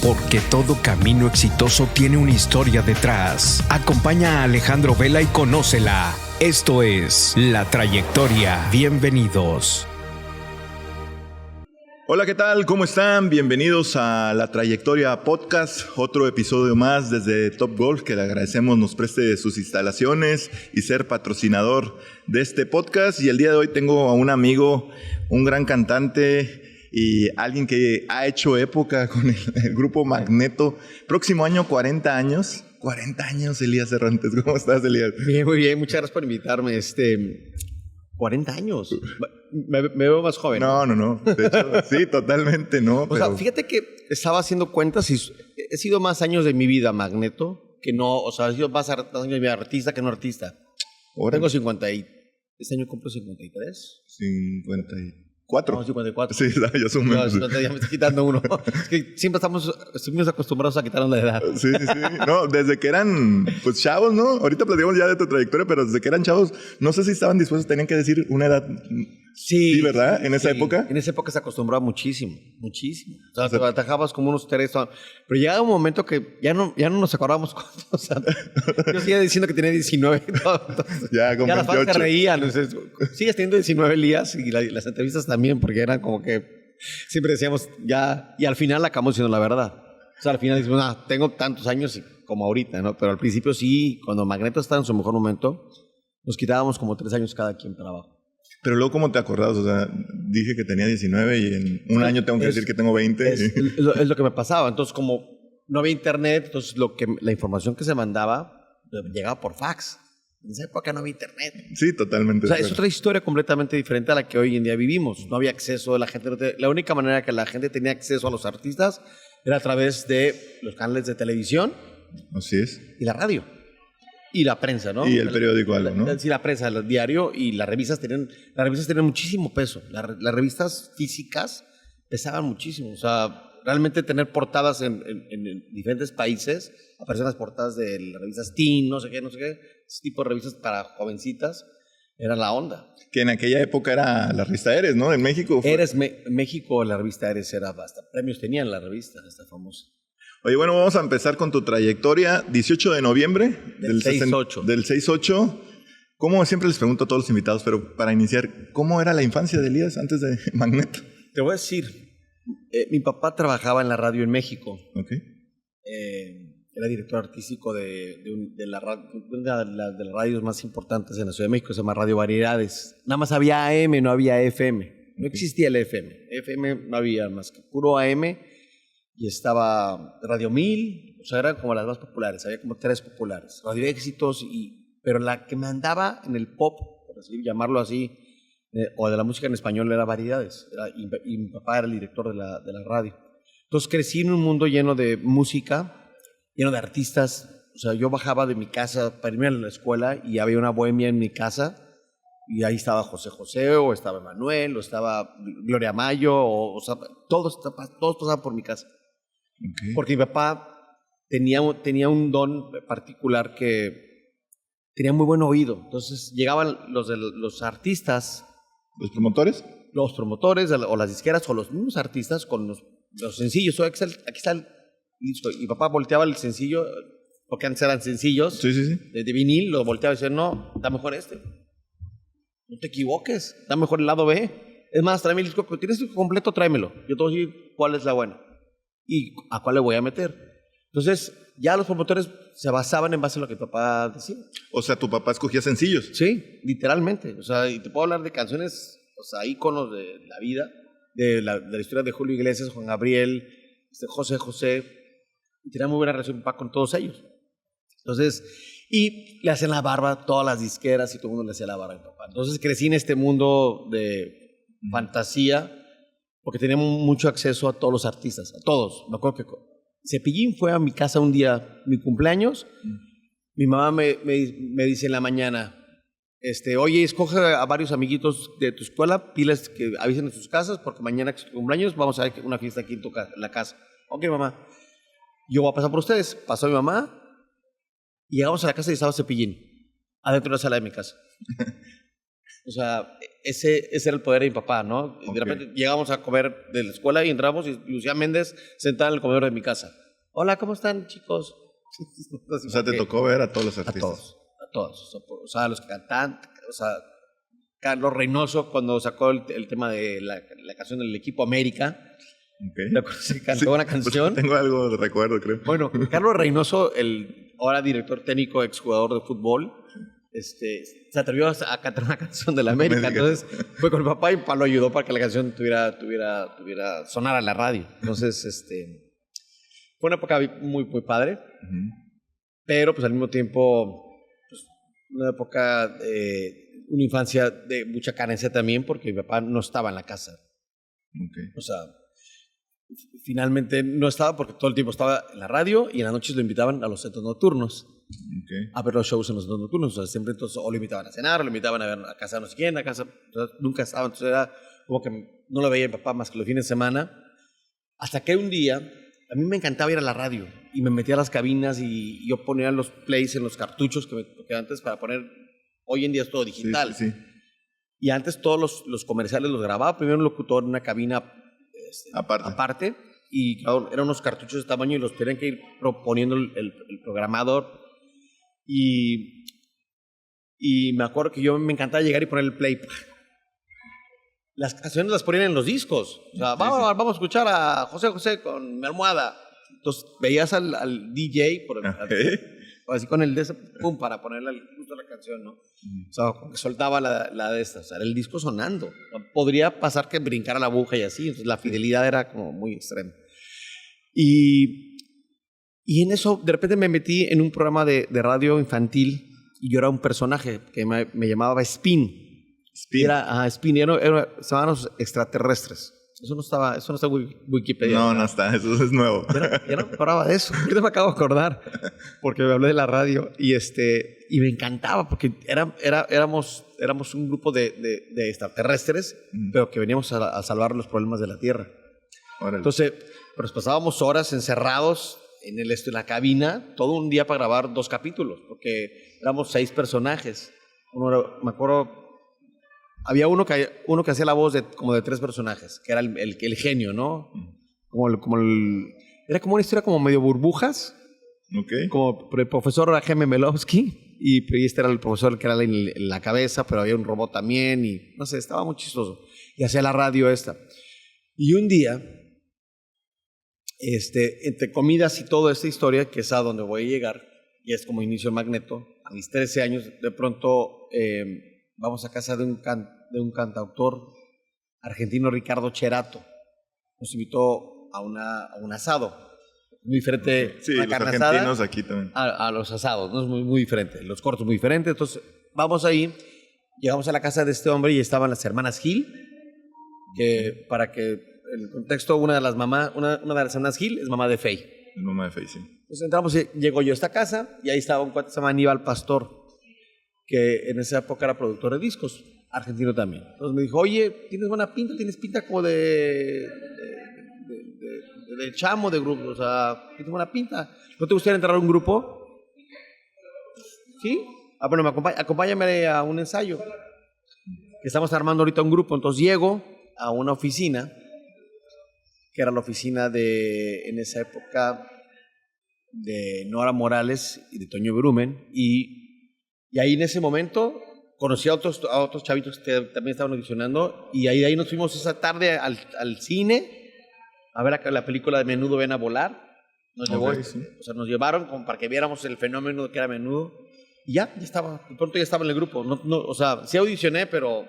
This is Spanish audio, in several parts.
porque todo camino exitoso tiene una historia detrás. Acompaña a Alejandro Vela y conócela. Esto es La Trayectoria. Bienvenidos. Hola, ¿qué tal? ¿Cómo están? Bienvenidos a La Trayectoria Podcast, otro episodio más desde Top Golf, que le agradecemos nos preste sus instalaciones y ser patrocinador de este podcast. Y el día de hoy tengo a un amigo, un gran cantante y alguien que ha hecho época con el grupo Magneto. Próximo año, 40 años. 40 años, Elías Cervantes. ¿Cómo estás, Elías? Bien, muy bien. Muchas gracias por invitarme. 40 años. Me veo más joven. No. De hecho, sí, totalmente, ¿no? O sea, fíjate que estaba haciendo cuentas y he sido más años de mi vida Magneto que no, o sea, he sido más años de mi vida artista que no artista. Tengo 50 y... Este año cumplo 53. 54. No, 54. Sí, ya son menos. No, ya me estoy quitando uno. Es que siempre estuvimos acostumbrados a quitarnos la edad. Sí. No, desde que eran, pues, chavos, ¿no? Ahorita platicamos ya de tu trayectoria, pero desde que eran chavos, no sé si estaban dispuestos, tenían que decir una edad. Sí, ¿verdad? En esa época. En esa época se acostumbraba muchísimo. O sea, te atajabas como unos 3. Pero llegaba un momento que ya no nos acordábamos cuántos. O sea, yo seguía diciendo que tenía 19. Ya las fans se reían. O sea, sigues teniendo 19, Elías, y las entrevistas también, porque eran como que siempre decíamos ya, y al final acabamos diciendo la verdad. O sea, al final decimos, tengo tantos años como ahorita, ¿no? Pero al principio sí, cuando Magneto estaba en su mejor momento, nos quitábamos como 3 años cada quien para abajo. Pero luego, ¿cómo te acordabas? O sea, dije que tenía 19 y en un año tengo que decir que tengo 20. Es lo que me pasaba. Entonces, como no había internet, entonces la información que se mandaba llegaba por fax. En esa época no había internet. Sí, totalmente. O sea, es otra historia completamente diferente a la que hoy en día vivimos. No había acceso, la única manera que la gente tenía acceso a los artistas era a través de los canales de televisión. Así es. Y la radio. Y la prensa, ¿no? Y el periódico algo, ¿no? Sí, la prensa, el diario y las revistas tenían muchísimo peso. Las revistas físicas pesaban muchísimo. O sea, realmente tener portadas en diferentes países, aparecían las portadas de las revistas Teen, no sé qué, ese tipo de revistas para jovencitas, era la onda. Que en aquella época era la revista Eres, ¿no? En México. México, la revista Eres era hasta premios tenían la revista, esta famosa. Oye, bueno, vamos a empezar con tu trayectoria. 18 de noviembre del 6-8. Del 6-8. Como siempre les pregunto a todos los invitados, pero para iniciar, ¿cómo era la infancia de Elías antes de Magneto? Te voy a decir, mi papá trabajaba en la radio en México. Ok. Era director artístico de una de las radios más importantes en la Ciudad de México, se llama Radio Variedades. Nada más había AM, no había FM. No existía el FM. FM no había más que puro AM. Y estaba Radio 1000, o sea, eran como las más populares, había como 3 populares. Radio Éxitos, pero la que me andaba en el pop, por así llamarlo así, o de la música en español, era Variedades. Y mi papá era el director de la radio. Entonces crecí en un mundo lleno de música, lleno de artistas. O sea, yo bajaba de mi casa para irme a la escuela y había una bohemia en mi casa. Y ahí estaba José José, o estaba Emanuel, o estaba Gloria Mayo, o sea, todos pasaban por mi casa. Okay. Porque mi papá tenía un don particular que tenía muy buen oído. Entonces llegaban los artistas. ¿Los promotores? Los promotores o las disqueras o los mismos artistas con los sencillos. Aquí está el disco. Y papá volteaba el sencillo, porque antes eran sencillos. Sí. De vinil, lo volteaba y decía, no, está mejor este. No te equivoques, está mejor el lado B. Es más, tráeme el disco. ¿Tienes el disco completo? Tráemelo. Yo te voy a decir cuál es la buena y a cuál le voy a meter. Entonces, ya los promotores se basaban en base a lo que papá decía. O sea, tu papá escogía sencillos. Sí, literalmente. O sea, y te puedo hablar de canciones, o sea, íconos de la vida, de la historia de Julio Iglesias, Juan Gabriel, José José. Y tenía muy buena relación papá con todos ellos. Entonces, y le hacían la barba a todas las disqueras y todo el mundo le hacía la barba a mi papá. Entonces crecí en este mundo de fantasía porque teníamos mucho acceso a todos los artistas, a todos. Me acuerdo que Cepillín fue a mi casa un día, mi cumpleaños. Mi mamá me dice en la mañana, oye, escoge a varios amiguitos de tu escuela, piles que avisen en sus casas porque mañana que es tu cumpleaños vamos a hacer una fiesta aquí en la casa. Ok, mamá. Yo voy a pasar por ustedes. Pasó mi mamá. Y llegamos a la casa y estaba Cepillín, adentro de la sala de mi casa. O sea, ese era el poder de mi papá, ¿no? Y de repente llegábamos a comer de la escuela y entramos y Lucía Méndez sentada en el comedor de mi casa. Hola, ¿cómo están, chicos? O sea, te tocó ver a todos los artistas. A todos. O sea, los que cantan, o sea, Carlos Reynoso cuando sacó el tema de la canción del equipo América. Se cantó una canción. Pues tengo algo de recuerdo, creo. Bueno, Carlos Reynoso, el ahora director técnico, exjugador de fútbol, se atrevió a cantar una canción de la América. Entonces fue con mi papá y mi papá lo ayudó para que la canción tuviera sonar a la radio. Entonces, fue una época muy, muy padre. Pero pues al mismo tiempo, pues, una época, una infancia de mucha carencia también porque mi papá no estaba en la casa. O sea, finalmente no estaba porque todo el tiempo estaba en la radio y en las noches lo invitaban a los centros nocturnos a ver los shows en los centros nocturnos. O sea, siempre entonces o lo invitaban a cenar o lo invitaban a ver a casa de no sé quién, a casa, o sea, nunca estaba. Entonces era como que no lo veía mi papá más que los fines de semana. Hasta que un día, a mí me encantaba ir a la radio y me metía a las cabinas y yo ponía los plays en los cartuchos que antes para poner, hoy en día es todo digital. Sí. Y antes todos los comerciales los grababa primero un locutor en una cabina aparte y claro, eran unos cartuchos de tamaño y los tenían que ir proponiendo el programador y me acuerdo que yo me encantaba llegar y poner el play. Las canciones las ponían en los discos, o sea, vamos a escuchar a José José con Mi Almohada. Entonces veías al DJ así con el de ese, pum, para ponerle justo la canción, ¿no? O sea, como que soltaba la de estas, o sea, era el disco sonando. Podría pasar que brincara la aguja y así, entonces la fidelidad era como muy extrema. Y en eso, de repente me metí en un programa de radio infantil y yo era un personaje que me llamaba Spin. Spin. Spin, se llamaban los extraterrestres. Eso no está en Wikipedia. No está, eso es nuevo. Yo no me acordaba de eso. Ahorita me acabo de acordar porque me hablé de la radio y me encantaba porque éramos un grupo de extraterrestres, pero que veníamos a salvar los problemas de la Tierra. Órale. Entonces, pues pasábamos horas encerrados en la cabina todo un día para grabar 2 capítulos porque éramos 6 personajes. Me acuerdo. Había uno que hacía la voz como de 3 personajes, que era el genio, ¿no? Era como una historia como medio burbujas. Como el profesor Jaime Melovsky, y este era el profesor que era en la cabeza, pero había un robot también, y no sé, estaba muy chistoso. Y hacía la radio esta. Y un día, entre comidas y toda esta historia, que es a donde voy a llegar, y es como inicio de Magneto, a mis 13 años, de pronto... vamos a casa de un cantautor argentino, Ricardo Cherato. Nos invitó a un asado. Muy diferente. Sí, los argentinos aquí también. A los asados, ¿no? Es muy diferente. Los cortos muy diferentes. Entonces, vamos ahí. Llegamos a la casa de este hombre y estaban las hermanas Gil. Que para que el contexto, una de las hermanas Gil es mamá de Fey. Es mamá de Fey, sí. Entonces entramos y llego yo a esta casa y ahí estaba un cuate que se llama Aníbal Pastor, que en esa época era productor de discos, argentino también. Entonces me dijo, oye, tienes buena pinta, tienes pinta como de chamo de grupo, o sea, tienes buena pinta. ¿No te gustaría entrar a un grupo? ¿Sí? Bueno, acompáñame a un ensayo. Estamos armando ahorita un grupo, entonces llego a una oficina, que era la oficina en esa época, de Nora Morales y de Toño Brumen, y ahí en ese momento conocí a otros chavitos que también estaban audicionando y ahí nos fuimos esa tarde al cine a ver la película de Menudo Ven a Volar. Nos llevaron como para que viéramos el fenómeno que era Menudo y ya estaba, de pronto ya estaba en el grupo. O sea, sí audicioné, pero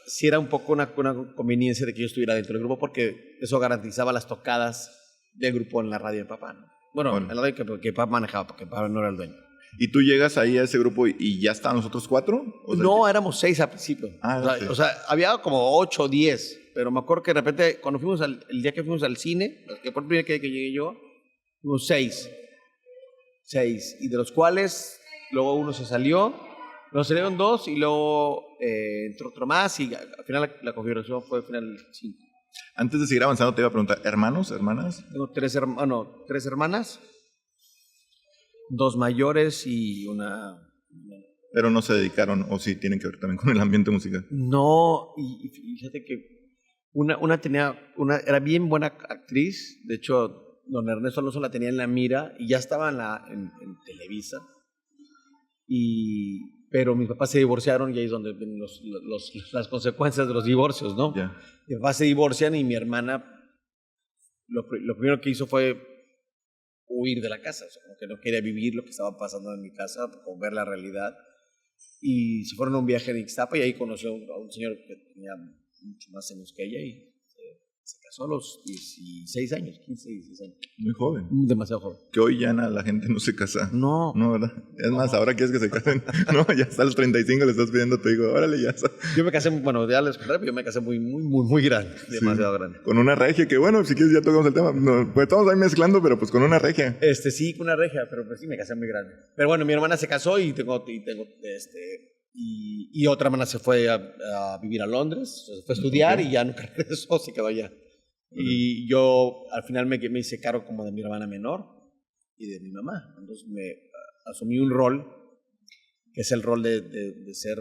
sí era un poco una conveniencia de que yo estuviera dentro del grupo porque eso garantizaba las tocadas del grupo en la radio de papá, ¿no? Bueno, en la radio que papá manejaba porque papá no era el dueño. ¿Y tú llegas ahí a ese grupo y ya estaban los otros 4? No, éramos 6 al principio. O sea, había como 8 o 10, pero me acuerdo que de repente, cuando fuimos el día que fuimos al cine, que por el primer día que llegué yo, fuimos 6. 6, y de los cuales luego uno se salió, nos salieron 2 y luego entró otro más y al final la configuración fue al final 5. Antes de seguir avanzando te iba a preguntar, ¿hermanos, hermanas? Tengo 3 hermanas. 2 mayores y una Pero no se dedicaron, o sí tienen que ver también con el ambiente musical. No, y fíjate que era bien buena actriz. De hecho, don Ernesto Alonso la tenía en la mira y ya estaba en Televisa. Pero mis papás se divorciaron y ahí es donde vienen las consecuencias de los divorcios, ¿no? Ya. Mis papás se divorcian y mi hermana lo primero que hizo fue huir de la casa, o sea, como que no quería vivir lo que estaba pasando en mi casa, como ver la realidad. Y se fueron a un viaje en Ixtapa y ahí conoció a un señor que tenía mucho más años que ella y se casó a los 16 años, 15, 16 años. Muy joven. Demasiado joven. Que hoy ya la gente no se casa. No. No, ¿verdad? Es más, ahora quieres que se casen. No, ya hasta los 35 le estás pidiendo a tu higo, órale, ya. Yo me casé, bueno, ya les contaré, pero yo me casé muy grande, demasiado grande. Con una regia, que bueno, si quieres ya tocamos el tema. No, pues estamos ahí mezclando, pero pues con una regia. Sí, con una regia, pero pues sí me casé muy grande. Pero bueno, mi hermana se casó y y otra hermana se fue a vivir a Londres, se fue a estudiar y ya nunca regresó, se quedó allá. Y yo al final me hice cargo como de mi hermana menor y de mi mamá. Entonces me asumí un rol, que es el rol de ser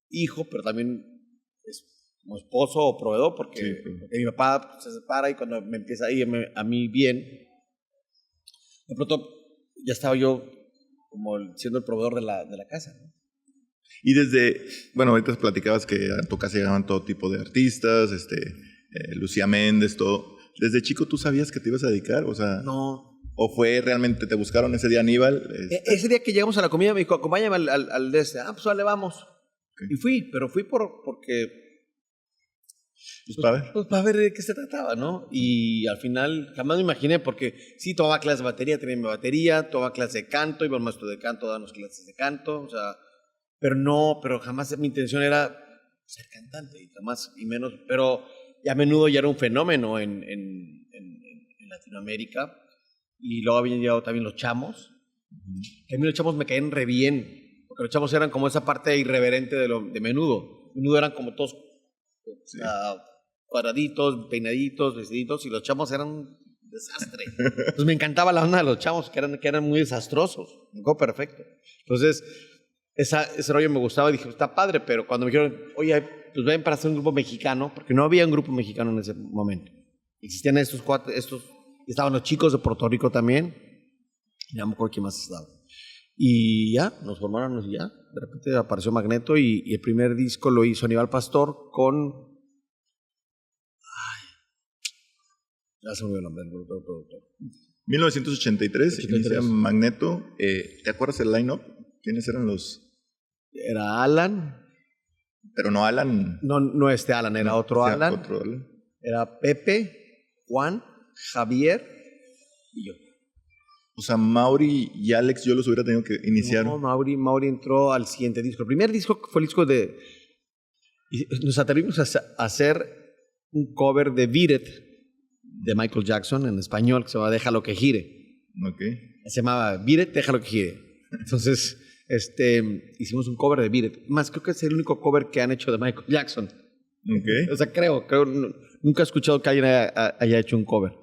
hijo, pero también como esposo o proveedor, porque mi papá se separa y cuando me empieza a irme a mí bien, de pronto ya estaba yo como siendo el proveedor de la casa, ¿no? Y bueno, ahorita platicabas que a tu casa llegaban todo tipo de artistas, Lucía Méndez, todo. ¿Desde chico tú sabías que te ibas a dedicar? O sea, no. ¿O fue realmente, te buscaron ese día Aníbal? Ese día que llegamos a la comida me dijo, acompáñame al de este. Pues vale, vamos. Okay. Y pero fui porque... Pues para ver de qué se trataba, ¿no? Y al final jamás me imaginé porque sí, tomaba clases de batería, tenía mi batería, tomaba clases de canto, iba al maestro de canto, dábamos clases de canto, o sea... Pero jamás mi intención era ser cantante, y jamás, y menos, pero a menudo ya era un fenómeno en Latinoamérica, y luego habían llegado también los chamos, que a mí los chamos me caían re bien, porque los chamos eran como esa parte irreverente de Menudo. Menudo eran como todos cuadraditos, peinaditos, vestiditos, y los chamos eran un desastre. Entonces me encantaba la onda de los chamos, que eran muy desastrosos, me quedó perfecto. Entonces... Ese rollo me gustaba y dije, está padre, pero cuando me dijeron, oye, pues ven para hacer un grupo mexicano, porque no había un grupo mexicano en ese momento. Existían estaban los chicos de Puerto Rico también, y no me acuerdo quién más estaba. Y ya, nos formaron y ya, de repente apareció Magneto y el primer disco lo hizo Aníbal Pastor con... Ya se me olvidó el nombre del productor. 1983, inicia Magneto. ¿Te acuerdas el line-up? ¿Quiénes eran los...? Era Alan. Pero no Alan. No Alan, era otro Alan. Otro Alan. Era Pepe, Juan, Javier y yo. O sea, Mauri y Alex yo los hubiera tenido que iniciar. No, Mauri entró al siguiente disco. El primer disco fue el disco de... Nos atrevimos a hacer un cover de Beat It, de Michael Jackson, en español, que se llama Déjalo que gire. Okay. Se llamaba Beat It, Déjalo que gire. Entonces, hicimos un cover de Beat It. Más, creo que es el único cover que han hecho de Michael Jackson. Okay. O sea, creo nunca he escuchado que alguien haya hecho un cover.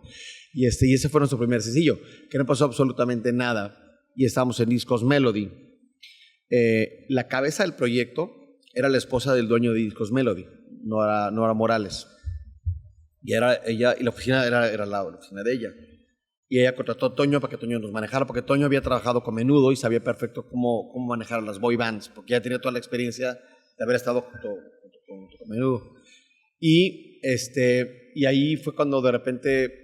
Y ese fue nuestro primer sencillo, que no pasó absolutamente nada. Y estábamos en Discos Melody. La cabeza del proyecto era la esposa del dueño de Discos Melody, Nora Morales. Y era ella, y la oficina era la oficina de ella. Y ella contrató a Toño para que Toño nos manejara, porque Toño había trabajado con Menudo y sabía perfecto cómo manejar las boy bands, porque ya tenía toda la experiencia de haber estado junto con Menudo. Y ahí fue cuando de repente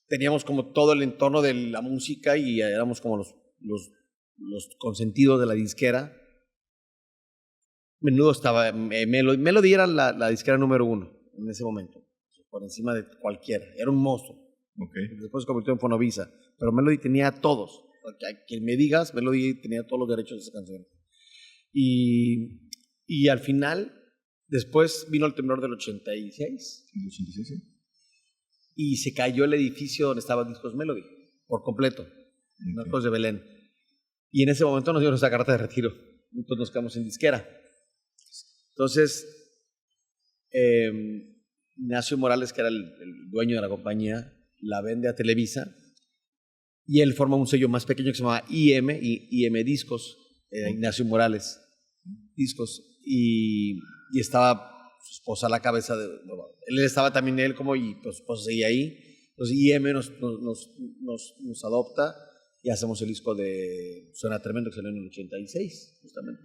teníamos como todo el entorno de la música y éramos como los consentidos de la disquera. Menudo estaba, Melody era la disquera número 1 en ese momento, por encima de cualquiera, era un monstruo. Okay. Después se convirtió en Fonovisa, pero Melody tenía a todos. A quien me digas, Melody tenía todos los derechos de esa canción. Y al final, después vino el temblor del 86. ¿El 86, sí? Y se cayó el edificio donde estaba Discos Melody, por completo, en las cosas de Belén. Y en ese momento nos dieron esa carta de retiro. Entonces nos quedamos en disquera. Entonces, Ignacio Morales, que era el dueño de la compañía, la vende a Televisa y él forma un sello más pequeño que se llamaba IM Discos. Ignacio Morales, discos, y estaba su esposa a la cabeza él estaba también él como, y pues su esposa seguía ahí. Entonces IM nos adopta y hacemos el disco de Suena Tremendo, que salió en el 86, justamente.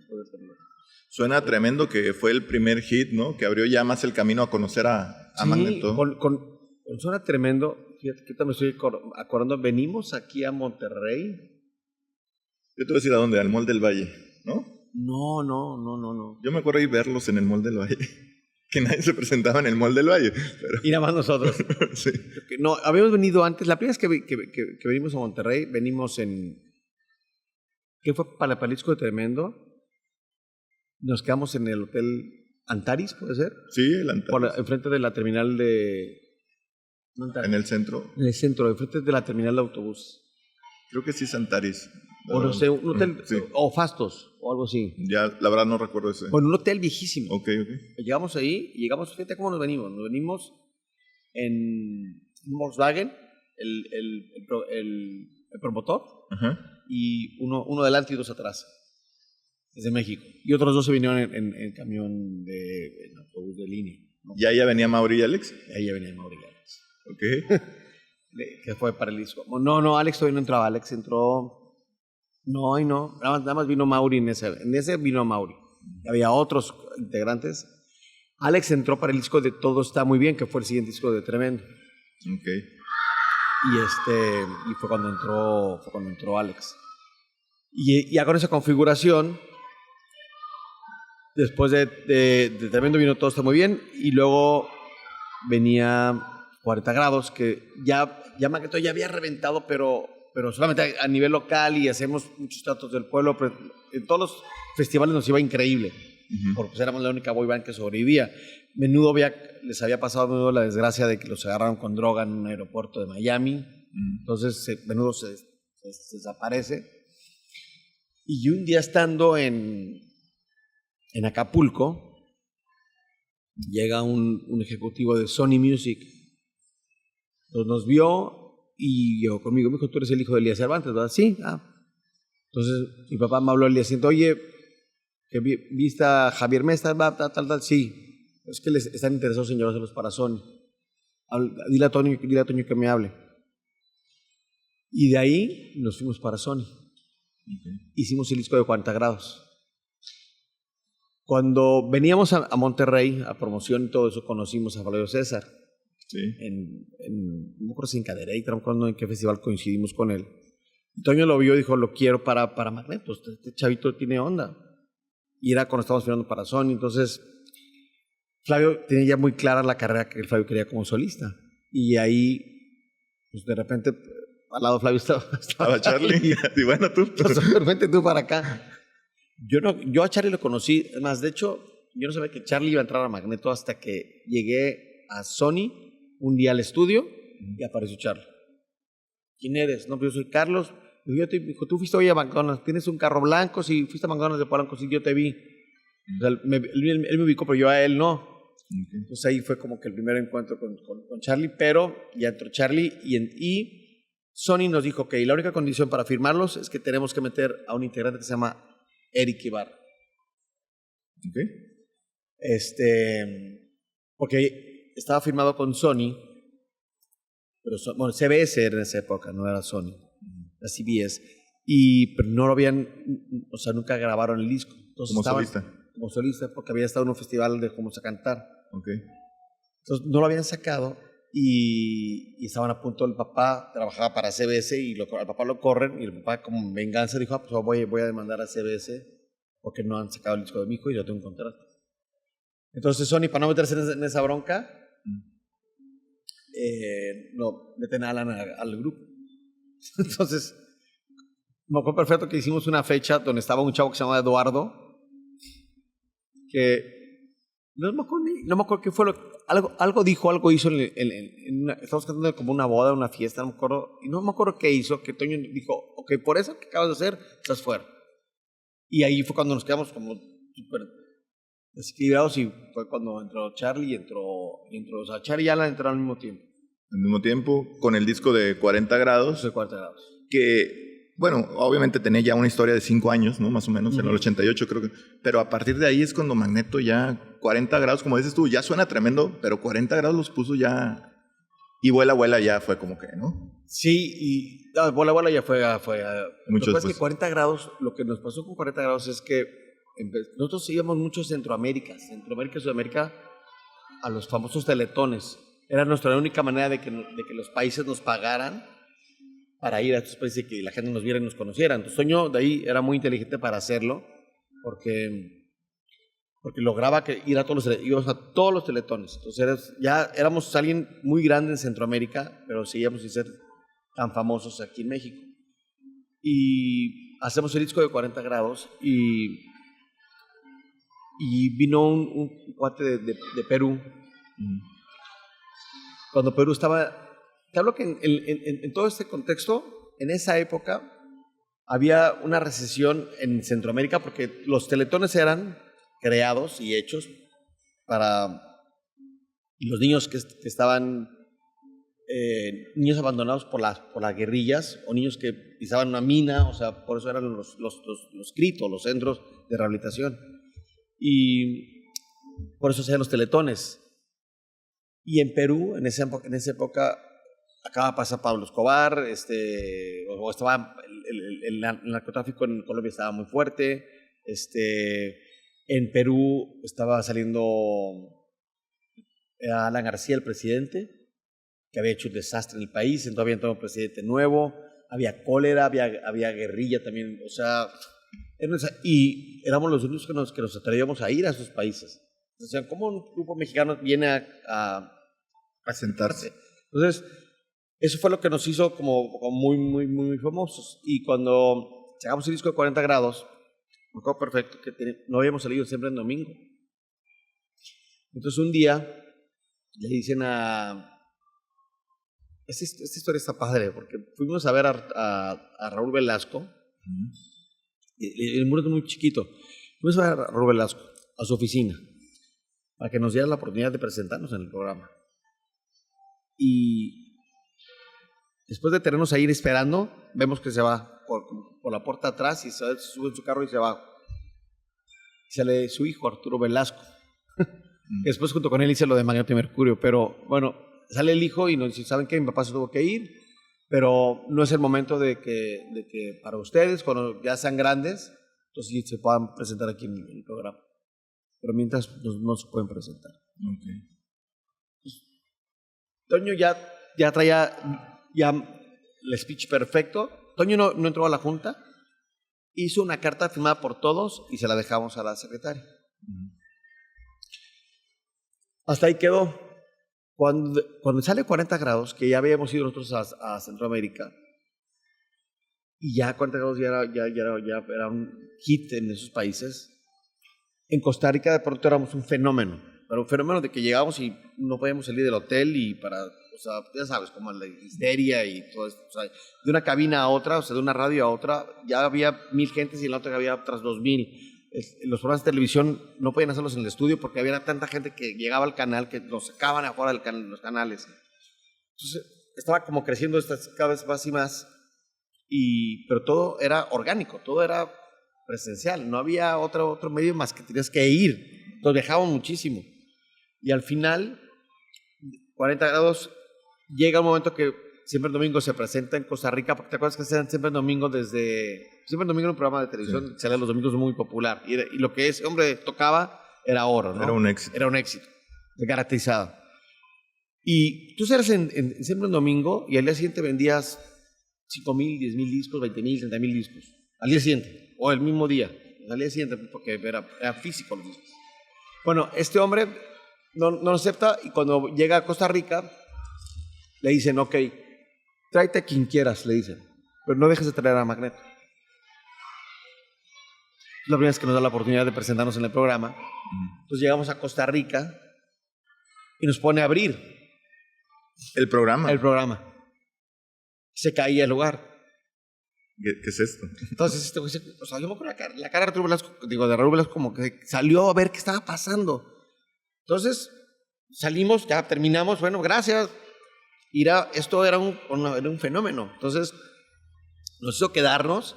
Suena Tremendo, que fue el primer hit, ¿no? Que abrió ya más el camino a conocer a Sí, Magneto. con Suena Tremendo, fíjate que ahorita me estoy acordando, venimos aquí a Monterrey. Yo te voy a decir a dónde, al Mall del Valle, ¿no? No. Yo me acuerdo de verlos en el Mall del Valle. Que nadie se presentaba en el Mall del Valle. Pero... Y nada más nosotros. Sí. No, habíamos venido antes. La primera vez que venimos a Monterrey, venimos en... ¿Qué fue para el disco de Tremendo? Nos quedamos en el Hotel Antares, ¿puede ser? Sí, el Antares. Enfrente de la terminal de... En el centro. En el centro, enfrente de la terminal de autobús. Creo que sí es Antares. O no sé, un hotel... Sí. O Fastos, o algo así. Ya, la verdad no recuerdo ese. Bueno, un hotel viejísimo. Ok. Llegamos ahí y fíjate cómo nos venimos. Nos venimos en Volkswagen, el promotor, Ajá. y uno delante y dos atrás, desde México. Y otros dos se vinieron en camión en autobús de línea, ¿no? ¿Ya venía Mauri y Alex? Ahí ya venía Mauri Alex. Ok. Que fue para el disco. No, Alex todavía no entraba. Alex entró... No. Nada más vino Mauri en ese vino Mauri. Había otros integrantes. Alex entró para el disco de Todo Está Muy Bien, que fue el siguiente disco de Tremendo. Ok. Y fue cuando entró Alex. Y ya con esa configuración, después de Tremendo vino Todo Está Muy Bien, y luego venía 40 grados, que ya Magneto ya había reventado, pero solamente a nivel local, y hacemos muchos tratos del pueblo, pero en todos los festivales nos iba increíble, porque pues éramos la única boy band que sobrevivía. Menudo les había pasado a Menudo la desgracia de que los agarraron con droga en un aeropuerto de Miami. Entonces Menudo se desaparece. Y un día estando en Acapulco, llega un ejecutivo de Sony Music. Entonces nos vio y llegó conmigo. Me dijo, tú eres el hijo de Elías Cervantes, ¿verdad? Sí. Entonces mi papá me habló el día siguiente, oye, que viste a Javier Mesta, tal, sí. Es que les están interesados en llevárselos para Sony. Dile a Toño que me hable. Y de ahí nos fuimos para Sony. Hicimos el disco de 40 grados. Cuando veníamos a Monterrey a promoción y todo eso, conocimos a Flavio César. Sí. No me acuerdo si en Cadereyta, no me acuerdo en qué festival coincidimos con él. Toño lo vio y dijo, lo quiero para Magneto. Este chavito tiene onda. Y era cuando estábamos firmando para Sony. Entonces, Flavio tenía ya muy clara la carrera que Flavio quería como solista. Y ahí, pues de repente, al lado de Flavio estaba Charlie. Y bueno, tú. Vente tú para acá. Yo a Charlie lo conocí. Además, de hecho, yo no sabía que Charlie iba a entrar a Magneto hasta que llegué a Sony un día al estudio y apareció Charlie. ¿Quién eres? No, pues yo soy Carlos. Me dijo, tú fuiste hoy a McDonald's, tienes un carro blanco, sí, fuiste a McDonald's de Polanco, sí, yo te vi. O sea, él me ubicó, pero yo a él no. Entonces ahí fue como que el primer encuentro con Charlie, pero ya entró Charlie y Sony nos dijo, ok, la única condición para firmarlos es que tenemos que meter a un integrante que se llama Eric Ibarra. Porque estaba firmado con Sony, pero bueno, CBS era en esa época, no era Sony, la CBS, pero no lo habían, o sea, nunca grabaron el disco. Entonces como solista, porque había estado en un festival de Fuimos a Cantar. Entonces no lo habían sacado y estaban a punto. El papá trabajaba para CBS y al papá lo corren, y el papá, como venganza, dijo, pues voy a demandar a CBS porque no han sacado el disco de mi hijo y yo tengo un contrato. Entonces Sony, para no meterse en esa bronca, no meten a Alan al grupo. Entonces me acuerdo perfecto que hicimos una fecha donde estaba un chavo que se llamaba Eduardo, que no me acuerdo qué fue algo dijo, algo hizo estamos cantando como una boda, una fiesta, no me acuerdo, y no me acuerdo qué hizo, que Toño dijo, ok, por eso que acabas de hacer, estás fuera. Y ahí fue cuando nos quedamos como súper desequilibrados, y fue cuando entró Charlie o sea, Charlie y Alan entraron al mismo tiempo. Al mismo tiempo, con el disco de 40 grados. De 40 grados. Que bueno, obviamente tenía ya una historia de 5 años, ¿no? Más o menos, en el 88 creo que. Pero a partir de ahí es cuando Magneto ya 40 grados, como dices tú, ya suena tremendo, pero 40 grados los puso ya. Y Vuela ya fue como que, ¿no? Sí, y Vuela ya fue Mucho lo que pasa es después. que 40 grados, lo que nos pasó con 40 grados es que nosotros íbamos mucho a Centroamérica, y Sudamérica, a los famosos teletones. Era nuestra única manera de que los países nos pagaran para ir a estos países y que la gente nos viera y nos conociera. Entonces, Toño de ahí era muy inteligente para hacerlo, porque lograba íbamos a todos los teletones. Entonces, ya éramos alguien muy grande en Centroamérica, pero seguíamos sin ser tan famosos aquí en México. Y hacemos el disco de 40 grados y vino un cuate de Perú. Cuando Perú estaba... Te hablo que en todo este contexto, en esa época, había una recesión en Centroamérica porque los teletones eran creados y hechos para los niños que estaban, niños abandonados por las guerrillas o niños que pisaban una mina, o sea, por eso eran los CRITO, los centros de rehabilitación. Y por eso se hacían los teletones. Y en Perú, en esa época acaba de pasar Pablo Escobar, o estaba el narcotráfico en Colombia estaba muy fuerte, en Perú estaba saliendo Alan García, el presidente, que había hecho un desastre en el país, entonces había entrado un presidente nuevo, había cólera, había guerrilla también, o sea, y éramos los únicos que nos atrevíamos a ir a esos países. O sea, ¿cómo un grupo mexicano viene a sentarse? Entonces, eso fue lo que nos hizo como muy, muy, muy famosos. Y cuando sacamos el disco de 40 grados, me acuerdo perfecto que no habíamos salido siempre en domingo. Entonces un día le dicen esta historia está padre, porque fuimos a ver a Raúl Velasco, el muro es muy chiquito, fuimos a ver a Raúl Velasco a su oficina, para que nos diera la oportunidad de presentarnos en el programa. Y después de tenernos ahí esperando, vemos que se va por la puerta atrás y se sube en su carro y se va. Y sale su hijo, Arturo Velasco. Después junto con él hice lo de Magneto y Mercurio, pero bueno, sale el hijo y nos dice, ¿saben qué? Mi papá se tuvo que ir, pero no es el momento de que para ustedes, cuando ya sean grandes, entonces se puedan presentar aquí en el programa. Pero mientras no se pueden presentar. Okay. Toño ya traía el speech perfecto. Toño no entró a la junta, hizo una carta firmada por todos y se la dejamos a la secretaria. Hasta ahí quedó. Cuando sale 40 grados, que ya habíamos ido nosotros a Centroamérica, y ya 40 grados ya era un hit en esos países, en Costa Rica de pronto éramos un fenómeno, pero un fenómeno de que llegábamos y no podíamos salir del hotel y o sea, ya sabes, como la histeria y todo esto, o sea, de una cabina a otra, o sea, de una radio a otra, ya había 1,000 gentes y en la otra había otras 2,000. Los programas de televisión no podían hacerlos en el estudio porque había tanta gente que llegaba al canal que los sacaban afuera de los canales. Entonces, estaba como creciendo cada vez más y más, pero todo era orgánico, todo era presencial, no había otro medio más que tenías que ir. Entonces viajábamos muchísimo. Y al final, 40 grados, llega un momento que Siempre en Domingo se presenta en Costa Rica, porque te acuerdas que hacían Siempre en Domingo Siempre en Domingo era un programa de televisión, sí, que salía los domingos muy popular, y lo que ese hombre tocaba era oro, ¿no? Era un éxito. Era un éxito, caracterizado. Y tú salías en Siempre en Domingo y al día siguiente vendías 5,000, 10,000 discos, 20,000, 30,000 discos. Al día siguiente, o el mismo día. Al día siguiente, porque era físico los discos. Bueno, este hombre no lo acepta y cuando llega a Costa Rica le dicen, ok, tráete a quien quieras, le dicen, pero no dejes de traer a Magneto. Es la primera vez que nos da la oportunidad de presentarnos en el programa. Entonces llegamos a Costa Rica y nos pone a abrir el programa. Se caía el lugar. ¿Qué es esto? Entonces, o sea, yo me acuerdo la cara de Raúl Velasco, de Raúl Velasco, como que salió a ver qué estaba pasando. Entonces, salimos, ya terminamos, bueno, gracias. Esto era un fenómeno. Entonces, nos hizo quedarnos.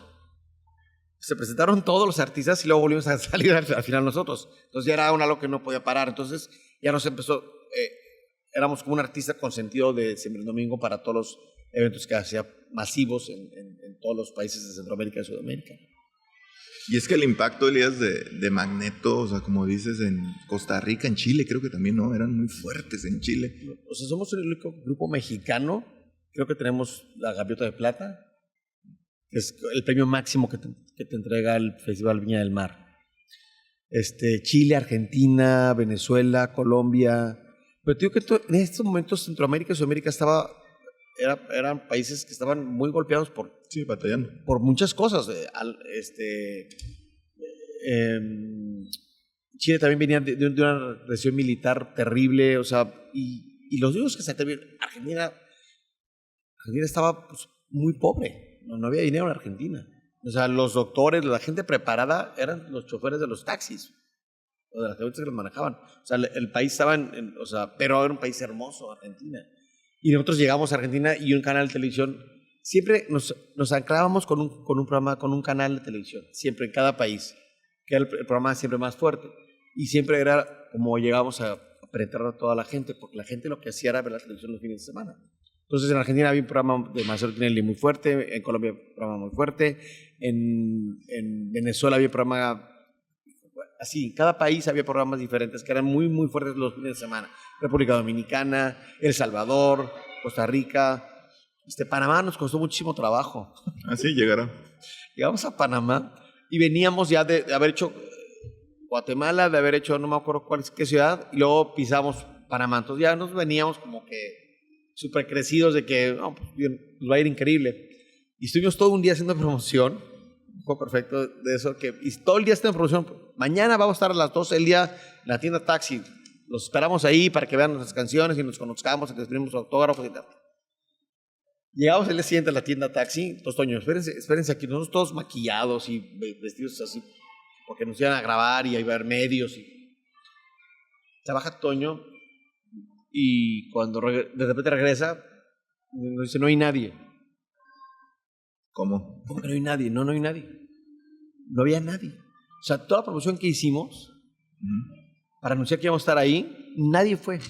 Se presentaron todos los artistas y luego volvimos a salir al final nosotros. Entonces ya era algo que no podía parar. Entonces ya nos empezó, éramos como un artista consentido de Siempre en Domingo para todos los eventos que hacía masivos en todos los países de Centroamérica y Sudamérica. Y es que el impacto, Elías, de Magneto, o sea, como dices, en Costa Rica, en Chile, creo que también, ¿no? Eran muy fuertes en Chile. O sea, somos el único grupo mexicano. Creo que tenemos la Gaviota de Plata, que es el premio máximo que te entrega el Festival Viña del Mar. Chile, Argentina, Venezuela, Colombia. Pero te digo que en estos momentos Centroamérica y Sudamérica eran países que estaban muy golpeados Sí, batallando. por muchas cosas. Chile también venía de una represión militar terrible, o sea, y los únicos que se atrevieron, Argentina estaba pues, muy pobre, no había dinero en Argentina. O sea, los doctores, la gente preparada eran los choferes de los taxis, o de las camionetas que los manejaban. O sea, el país estaba pero era un país hermoso, Argentina. Y nosotros llegamos a Argentina y un canal de televisión, siempre nos anclábamos con un programa, con un canal de televisión, siempre en cada país, que era el programa siempre más fuerte. Y siempre era como llegábamos a penetrar a toda la gente, porque la gente lo que hacía era ver la televisión los fines de semana. Entonces en Argentina había un programa de Marcelo Tinelli muy fuerte, en Colombia un programa muy fuerte, en Venezuela había un programa así, en cada país había programas diferentes que eran muy, muy fuertes los fines de semana. República Dominicana, El Salvador, Costa Rica, Panamá nos costó muchísimo trabajo. Así llegaron. Llegamos a Panamá y veníamos ya de haber hecho Guatemala, de haber hecho no me acuerdo qué ciudad, y luego pisamos Panamá. Entonces ya nos veníamos como que súper crecidos de que no, pues, va a ir increíble. Y estuvimos todo un día haciendo promoción, fue perfecto de eso, y todo el día haciendo promoción. Mañana vamos a estar a las 12 del día en la tienda Taxi. Los esperamos ahí para que vean nuestras canciones y nos conozcamos, y que escribimos autógrafos y tal. Llegamos el día siguiente a la tienda Taxi. Entonces, Toño, espérense aquí, nosotros todos maquillados y vestidos así, porque nos iban a grabar y iba a haber medios. Se baja Toño y cuando de repente regresa, nos dice, no hay nadie. ¿Cómo? ¿Cómo que no hay nadie? No hay nadie. No había nadie. O sea, toda la promoción que hicimos para anunciar que íbamos a estar ahí, nadie fue.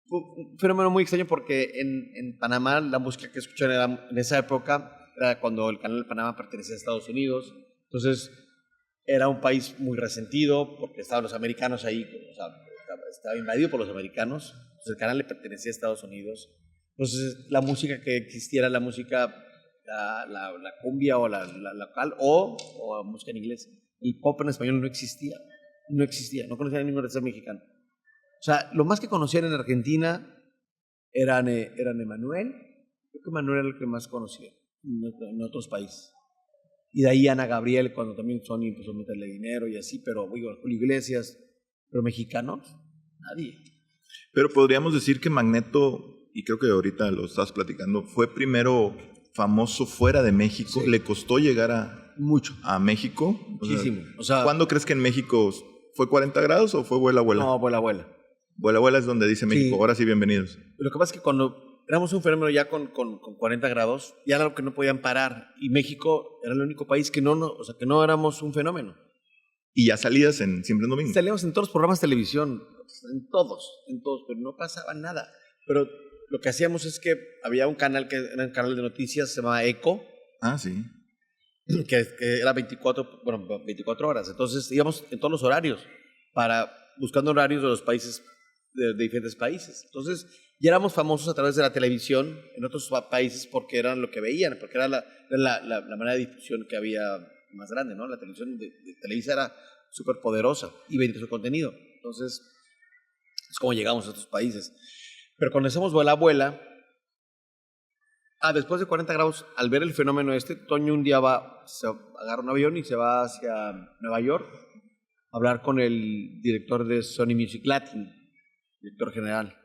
Fue un fenómeno muy extraño porque en Panamá la música que escuchaban en esa época era cuando el canal de Panamá pertenecía a Estados Unidos. Entonces era un país muy resentido porque estaban los americanos ahí, o sea, estaba invadido por los americanos. Entonces el canal le pertenecía a Estados Unidos. Entonces la música que existiera, la música, la cumbia o la local o música en inglés. El pop en español no existía, no conocía a ningún artista mexicano. O sea, lo más que conocían en Argentina eran Emanuel. Creo que Emanuel era el que más conocía en otros países. Y de ahí Ana Gabriel, cuando también Sony empezó a meterle dinero y así, pero Julio Iglesias, pero mexicanos, nadie. Pero podríamos decir que Magneto, y creo que ahorita lo estás platicando, fue primero famoso fuera de México. Sí. ¿Le costó llegar a México? Muchísimo. O sea, ¿cuándo crees que en México fue 40 grados o fue Vuela Vuela? No, Vuela Vuela. Vuela Vuela es donde dice México, sí. Ahora sí, bienvenidos. Lo que pasa es que cuando éramos un fenómeno ya con 40 grados, ya era lo que no podían parar. Y México era el único país que o sea, que no éramos un fenómeno. ¿Y ya salías en Siempre en Domingo? Salíamos en todos los programas de televisión, en todos, pero no pasaba nada. Pero lo que hacíamos es que había un canal que era un canal de noticias, se llamaba Eco. Ah, sí. Que era 24 horas. Entonces íbamos en todos los horarios, buscando horarios de los países, de diferentes países. Entonces ya éramos famosos a través de la televisión en otros países porque eran lo que veían, porque era la manera de difusión que había más grande, ¿no? La televisión de Televisa era súper poderosa y vendía su contenido. Entonces es como llegamos a otros países. Pero cuando hacemos Vuela Vuela, después de 40 grados, al ver el fenómeno Toño un día se agarra un avión y se va hacia Nueva York a hablar con el director de Sony Music Latin, director general,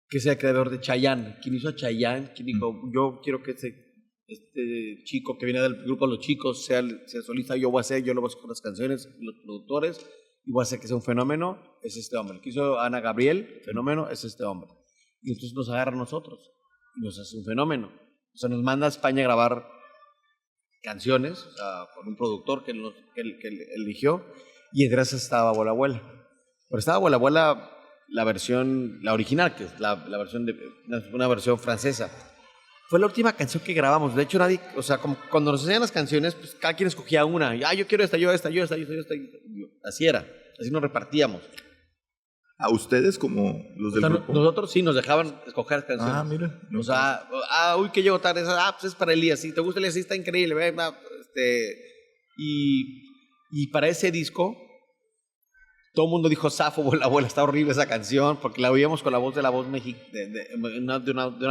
que es el creador de Chayanne. Quien hizo a Chayanne, quien dijo, yo quiero que este chico que viene del grupo Los Chicos sea solista, yo lo voy a hacer con las canciones, los productores, y voy a hacer que sea un fenómeno, es este hombre. El que hizo Ana Gabriel, fenómeno, es este hombre. Y entonces nos agarra a nosotros y nos hace un fenómeno. O sea, nos manda a España a grabar canciones, o sea, con un productor que él eligió, y entre esas estaba Abuela Abuela. Pero estaba Abuela Abuela, la original, que es la versión una versión francesa. Fue la última canción que grabamos. De hecho, nadie, o sea, como cuando nos enseñan las canciones, pues cada quien escogía una. Yo quiero esta, yo esta. Así era. Así nos repartíamos. ¿A ustedes como los del grupo? Nosotros sí nos dejaban escoger canciones. Ah, mira. O sea, que llego tarde. Pues es para Elías. Si te gusta Elías, sí, está increíble. Y para ese disco, todo el mundo dijo, Safo, Abuela Abuela, está horrible esa canción, porque la oíamos con la voz de una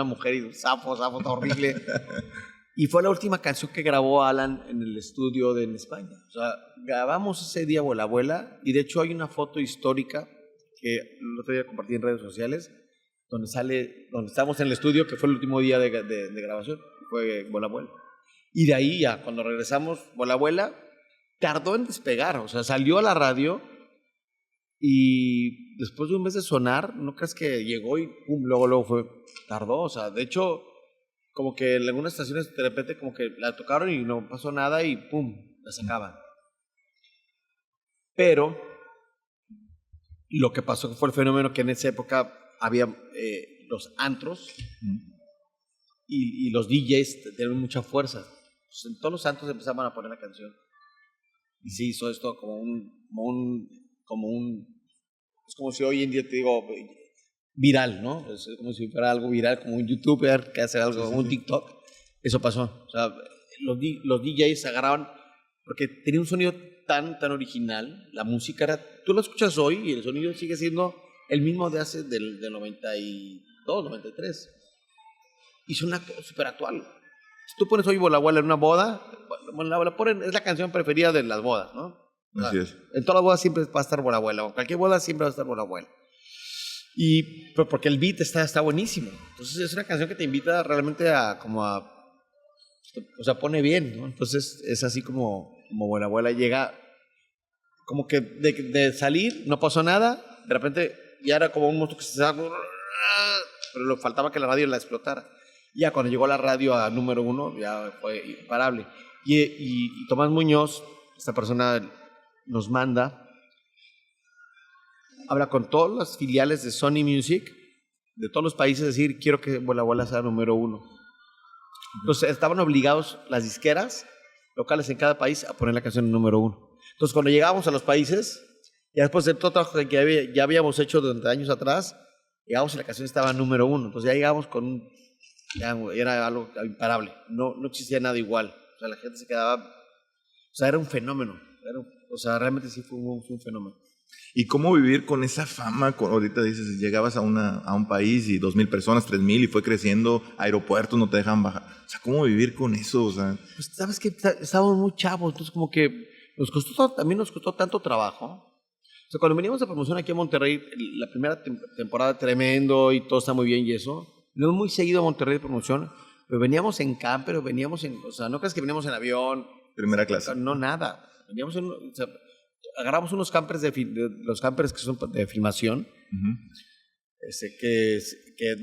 mujer y Safo, está horrible. Y fue la última canción que grabó Alan en el estudio en España. O sea, grabamos ese día Abuela Abuela, y de hecho hay una foto histórica que el otro día compartí en redes sociales, donde estábamos en el estudio, que fue el último día de grabación, fue Abuela Abuela. Y de ahí ya, cuando regresamos, Abuela Abuela tardó en despegar, o sea, salió a la radio. Y después de un mes de sonar, no crees que llegó y pum, luego tardó, o sea, de hecho, como que en algunas estaciones de repente como que la tocaron y no pasó nada y pum, la sacaban. Pero lo que pasó fue el fenómeno que en esa época había los antros y los DJs tenían mucha fuerza. Entonces, en todos los antros empezaban a poner la canción. Y se hizo esto es como si hoy en día te digo viral, ¿no? Es como si fuera algo viral, como un youtuber que hace algo, un TikTok. Eso pasó. O sea, los DJs se agarraban porque tenía un sonido tan original. La música era, tú lo escuchas hoy y el sonido sigue siendo el mismo de hace del 92, 93. Y suena súper actual. Si tú pones hoy Abuela Abuela en una boda, es la canción preferida de las bodas, ¿no? Así es. En todas las bodas siempre va a estar Abuela Abuela, o cualquier boda siempre va a estar Abuela Abuela. Pero porque el beat está buenísimo. Entonces es una canción que te invita realmente o sea, pone bien, ¿no? Entonces es así como Abuela Abuela llega, como que de salir no pasó nada, de repente ya era como un monstruo que se estaba, pero le faltaba que la radio la explotara. Ya cuando llegó la radio a número 1, ya fue imparable. Y Tomás Muñoz, esta persona, nos manda, habla con todas las filiales de Sony Music de todos los países, decir, quiero que Abuela Abuela sea número 1. Entonces estaban obligados las disqueras locales en cada país a poner la canción número 1. Entonces cuando llegábamos a los países, ya después de todo el trabajo que ya habíamos hecho durante años atrás, llegamos y la canción estaba número 1. Entonces ya llegamos ya era algo imparable, no existía nada igual. O sea, la gente se quedaba, o sea, era un fenómeno. O sea, realmente sí fue un fenómeno. ¿Y cómo vivir con esa fama? Ahorita dices, llegabas a un país y 2,000 personas, 3,000 y fue creciendo, aeropuertos no te dejan bajar. O sea, ¿cómo vivir con eso? O sea, pues sabes que estábamos muy chavos, entonces como que también nos costó tanto trabajo. O sea, cuando veníamos de promoción aquí a Monterrey, la primera temporada tremendo y todo está muy bien y eso, no muy seguido a Monterrey de promoción, pero veníamos en camper, o sea, no crees que veníamos en avión. Primera clase. No, nada. Veníamos agarramos unos campers los campers que son de filmación, que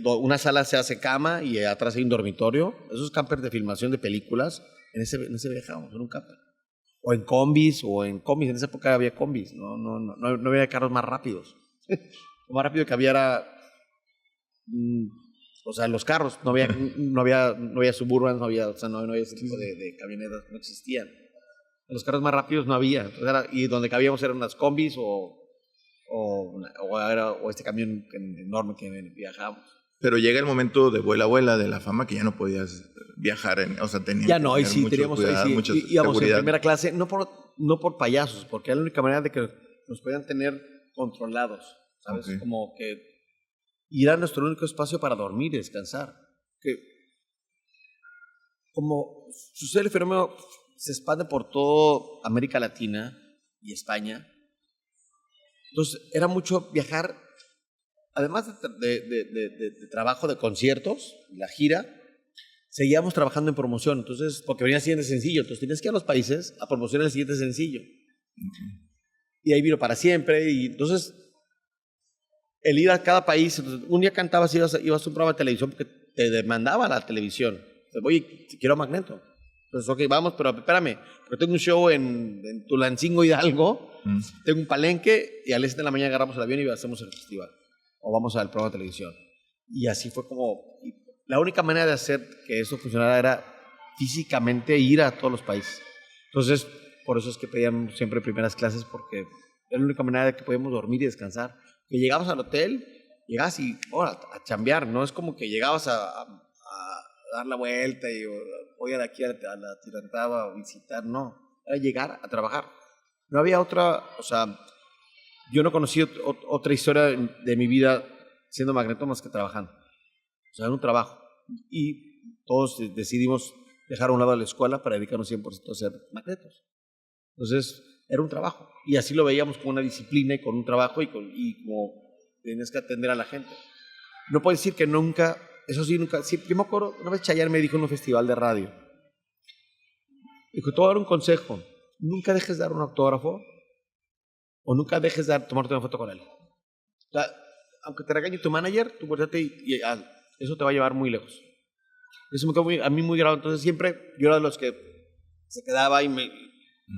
una sala se hace cama y atrás hay un dormitorio. Esos campers de filmación de películas, en ese viajábamos, en un camper. O en combis, en esa época había combis, no había carros más rápidos. Lo más rápido que había era, o sea, los carros, no había Suburbans, no había ese tipo de camionetas, no existían. Los carros más rápidos no había, y donde cabíamos eran unas combis o este camión enorme que viajábamos. Pero llega el momento de Abuela Abuela, de la fama, que ya no podías viajar, o sea, tenías ya no, ahí sí, teníamos mucha íbamos en primera clase, no por payasos, porque era la única manera de que nos podían tener controlados, ¿sabes? Okay. Como que y era nuestro único espacio para dormir y descansar. Que como sucede el fenómeno, se expande por toda América Latina y España. Entonces, era mucho viajar, además de trabajo de conciertos, la gira, seguíamos trabajando en promoción, entonces, porque venía el siguiente sencillo, entonces tenías que ir a los países a promocionar el siguiente sencillo. Okay. Y ahí vino Para Siempre, y entonces, el ir a cada país, entonces, un día cantabas, ibas a un programa de televisión porque te demandaba la televisión. oye, quiero Magneto. Entonces, ok, vamos, pero espérame, porque tengo un show en Tulancingo, Hidalgo, tengo un palenque y a las 7 de la mañana agarramos el avión y hacemos el festival. O vamos al programa de televisión. Y así fue como... La única manera de hacer que eso funcionara era físicamente ir a todos los países. Entonces, por eso es que pedíamos siempre primeras clases, porque era la única manera de que podíamos dormir y descansar. Que llegabas al hotel, llegabas y a chambear, no es como que llegabas a dar la vuelta y voy de aquí a la Tirantaba a visitar, no, era llegar a trabajar. No había otra, o sea, yo no conocí otra historia de mi vida siendo Magneto más que trabajando. O sea, era un trabajo. Y todos decidimos dejar a un lado la escuela para dedicarnos 100% a ser Magnetos. Entonces, era un trabajo. Y así lo veíamos como una disciplina y con un trabajo y como tienes que atender a la gente. No puedo decir que nunca, eso sí, nunca. Sí, yo me acuerdo, una vez Chayanne me dijo en un festival de radio, dijo, te voy a dar un consejo, nunca dejes de dar un autógrafo o nunca dejes de tomarte una foto con él. O sea, aunque te regañe tu manager, tú volteate y eso te va a llevar muy lejos. Eso me quedó a mí muy grave. Entonces siempre yo era de los que se quedaba y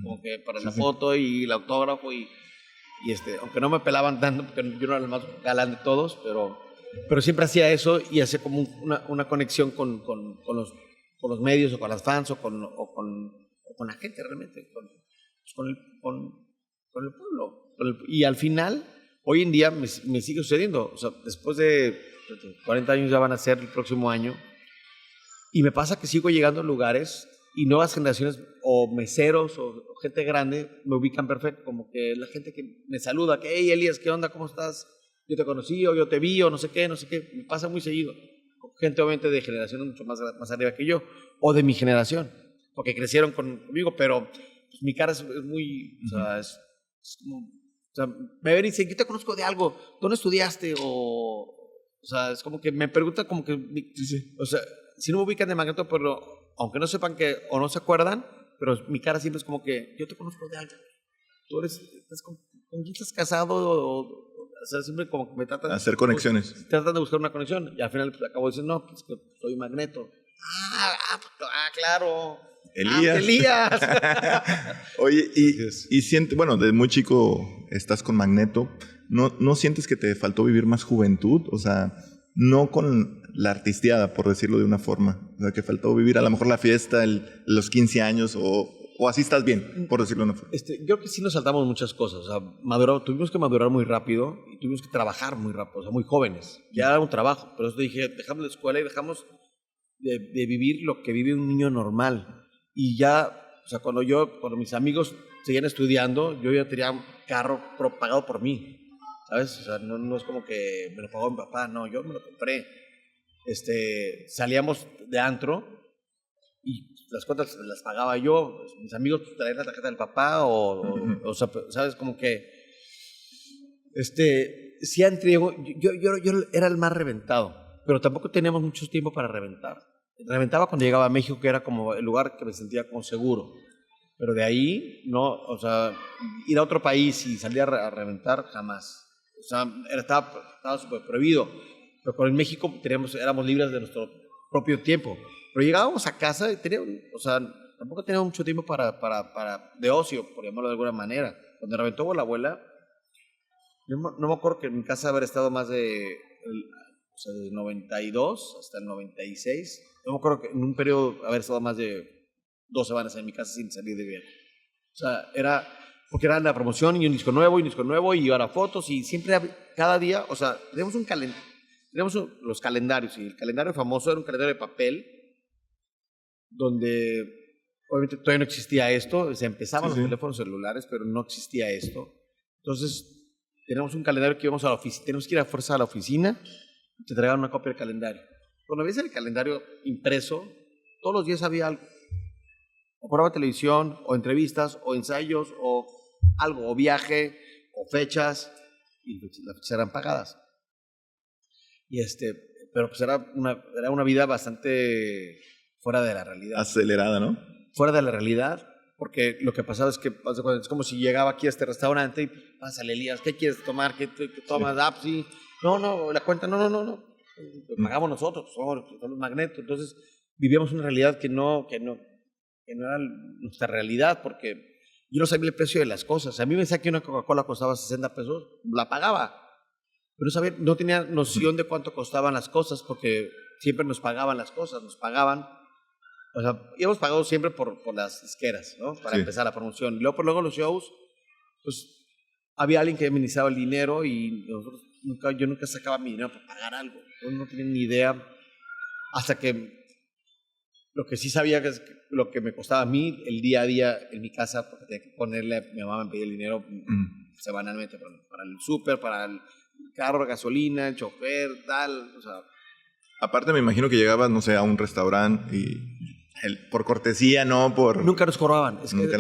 como que para la foto y el autógrafo y aunque no me pelaban tanto, porque yo no era el más galán de todos, pero siempre hacía eso y hacía como una conexión con los medios o con las fans o con la gente realmente, con el pueblo. Y al final, hoy en día me sigue sucediendo. O sea, después de 40 años ya van a ser el próximo año, y me pasa que sigo llegando a lugares y nuevas generaciones o meseros o gente grande me ubican perfecto, como que la gente que me saluda, que hey Elías, ¿qué onda? ¿Cómo estás? Yo te conocí o yo te vi o no sé qué, me pasa muy seguido. Gente obviamente de generaciones mucho más arriba que yo o de mi generación, porque crecieron conmigo, pero pues, mi cara es muy, o sea, es como, o sea, me ven y dicen, yo te conozco de algo, ¿dónde estudiaste? O sea, es como que me preguntan como que, sí. O sea, si no me ubican de Magneto, pero aunque no sepan que, o no se acuerdan, pero mi cara siempre es como que, yo te conozco de algo. Tú ¿con quién estás casado? O sea, siempre como que me tratan de hacer conexiones. Tratan de buscar una conexión. Y al final pues, acabo diciendo, no, pues que soy Magneto. Claro. Elías. Oye, y siente, bueno, desde muy chico estás con Magneto. ¿No sientes que te faltó vivir más juventud? O sea, no con la artisteada, por decirlo de una forma. O sea, que faltó vivir a lo mejor la fiesta, los 15 años o así estás bien, por decirlo de una forma. Yo creo que sí nos saltamos muchas cosas. O sea, tuvimos que madurar muy rápido y tuvimos que trabajar muy rápido, o sea, muy jóvenes. Ya era un trabajo. Pero eso dije, dejamos la escuela y dejamos de vivir lo que vive un niño normal. Y ya, o sea, cuando mis amigos seguían estudiando, yo ya tenía un carro pagado por mí. ¿Sabes? O sea, no es como que me lo pagó mi papá, no, yo me lo compré. Salíamos de antro y las cuentas las pagaba yo, mis amigos traían la tarjeta del papá o sea, ¿sabes? Como que sí yo era el más reventado, pero tampoco teníamos mucho tiempo para reventar. Reventaba cuando llegaba a México, que era como el lugar que me sentía como seguro. Pero de ahí, no, o sea, ir a otro país y salir a reventar, jamás. O sea, estaba súper prohibido. Pero con México éramos libres de nuestro propio tiempo. Pero llegábamos a casa y o sea, tampoco teníamos mucho tiempo de ocio, por llamarlo de alguna manera. Cuando reventó la abuela, yo no me acuerdo que en mi casa haber estado más del 92 hasta el 96. No me acuerdo que en un periodo haber estado más de 2 semanas en mi casa sin salir de viaje. O sea, porque era la promoción y un disco nuevo y ahora fotos y siempre, cada día, o sea, tenemos los calendarios y el calendario famoso era un calendario de papel donde obviamente todavía no existía esto, se empezaban los teléfonos celulares, pero no existía esto. Entonces, tenemos un calendario que íbamos a la oficina, tenemos que ir a fuerza a la oficina y te entregaban una copia del calendario. Cuando ves el calendario impreso, todos los días había algo. O programa de televisión, o entrevistas, o ensayos, o algo, o viaje, o fechas, y las fechas eran pagadas. Pero pues era una vida bastante fuera de la realidad. Acelerada, ¿no? Fuera de la realidad, porque lo que pasaba es que es como si llegaba aquí a este restaurante y pásale, Elías, ¿qué quieres tomar? ¿Qué tomas? Sí. No, la cuenta, no. Pagamos nosotros, somos los Magneto. Entonces, vivíamos una realidad que no era nuestra realidad, porque yo no sabía el precio de las cosas. A mí me decía que una Coca-Cola costaba 60 pesos, la pagaba. Pero no tenía noción de cuánto costaban las cosas, porque siempre nos pagaban las cosas, nos pagaban. O sea, íbamos pagados siempre por las disqueras, ¿no? Para empezar la promoción. Y luego los shows, pues había alguien que administraba el dinero y yo nunca sacaba mi dinero para pagar algo. Yo no tenía ni idea, hasta que lo que sí sabía que es lo que me costaba a mí el día a día en mi casa, porque tenía que ponerle, mi mamá me pedía el dinero semanalmente para el súper, para el carro, gasolina, el chofer, tal, o sea. Aparte me imagino que llegabas, no sé, a un restaurante y por cortesía, no por... Nunca nos cobraban. Es que, nunca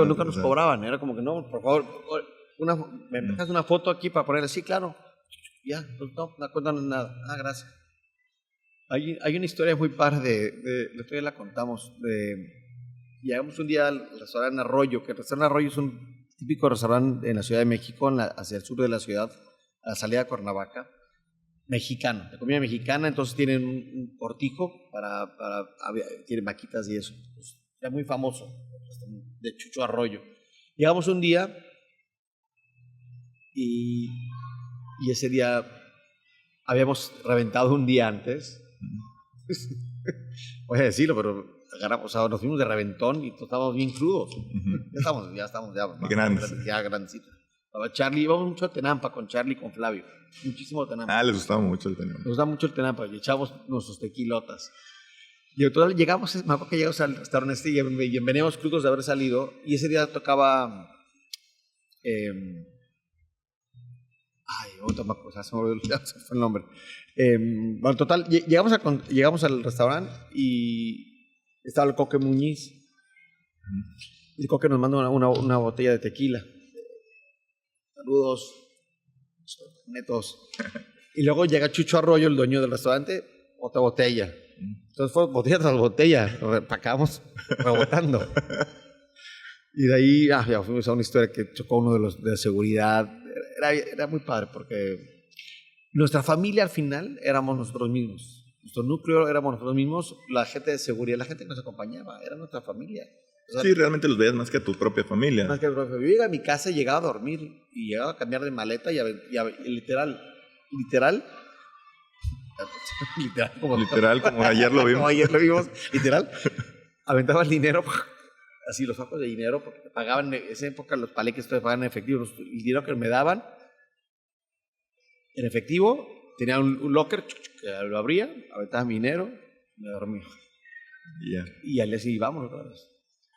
nunca nos cobraban. Era como que, no, por favor, me dejas una foto aquí para ponerle, sí, claro. Ya, pues no cuentan nada. Ah, gracias. Hay una historia muy padre la historia la contamos. Llegamos un día al restaurante Arroyo, que el restaurante Arroyo es un típico restaurante en la Ciudad de México, hacia el sur de la ciudad, a la salida de Cuernavaca. Mexicano, de comida mexicana, entonces tienen un cortijo tienen vaquitas y eso. Pues, era muy famoso, de Chucho Arroyo. Llegamos un día y ese día habíamos reventado un día antes. Voy a decirlo, pero nos fuimos de reventón y estábamos bien crudos. Ya estamos grandecitos. Íbamos mucho a Tenampa con Charlie y con Flavio. Muchísimo Tenampa. Les gustaba mucho el Tenampa. Nos gustaba mucho el Tenampa y echamos nuestros tequilotas. Y entonces me acuerdo que llegamos al restaurante y veníamos crudos de haber salido, y ese día tocaba otra cosa, se me olvidó el nombre. Bueno, total, llegamos al restaurante y estaba el Coque Muñiz. Y el Coque nos manda una botella de tequila. Saludos, netos. Y luego llega Chucho Arroyo, el dueño del restaurante, otra botella. Entonces fue botella tras botella, acabamos rebotando. Y de ahí ya fuimos a una historia que chocó uno de los de seguridad. Era muy padre porque nuestra familia al final éramos nosotros mismos. Nuestro núcleo éramos nosotros mismos, la gente de seguridad, la gente que nos acompañaba, era nuestra familia. O sea, sí, realmente los veías más que a tu propia familia. Más que a mi propia familia. Yo llegaba a mi casa y llegaba a dormir y llegaba a cambiar de maleta y literal, como ayer lo vimos. Como ayer lo vimos, literal. Aventaba el dinero, así los sacos de dinero, porque te pagaban, en esa época los paleques te pagaban en efectivo. El dinero que me daban en efectivo, tenía un locker, que lo abría, aventaba mi dinero, me dormía. Y al día siguiente íbamos otra vez.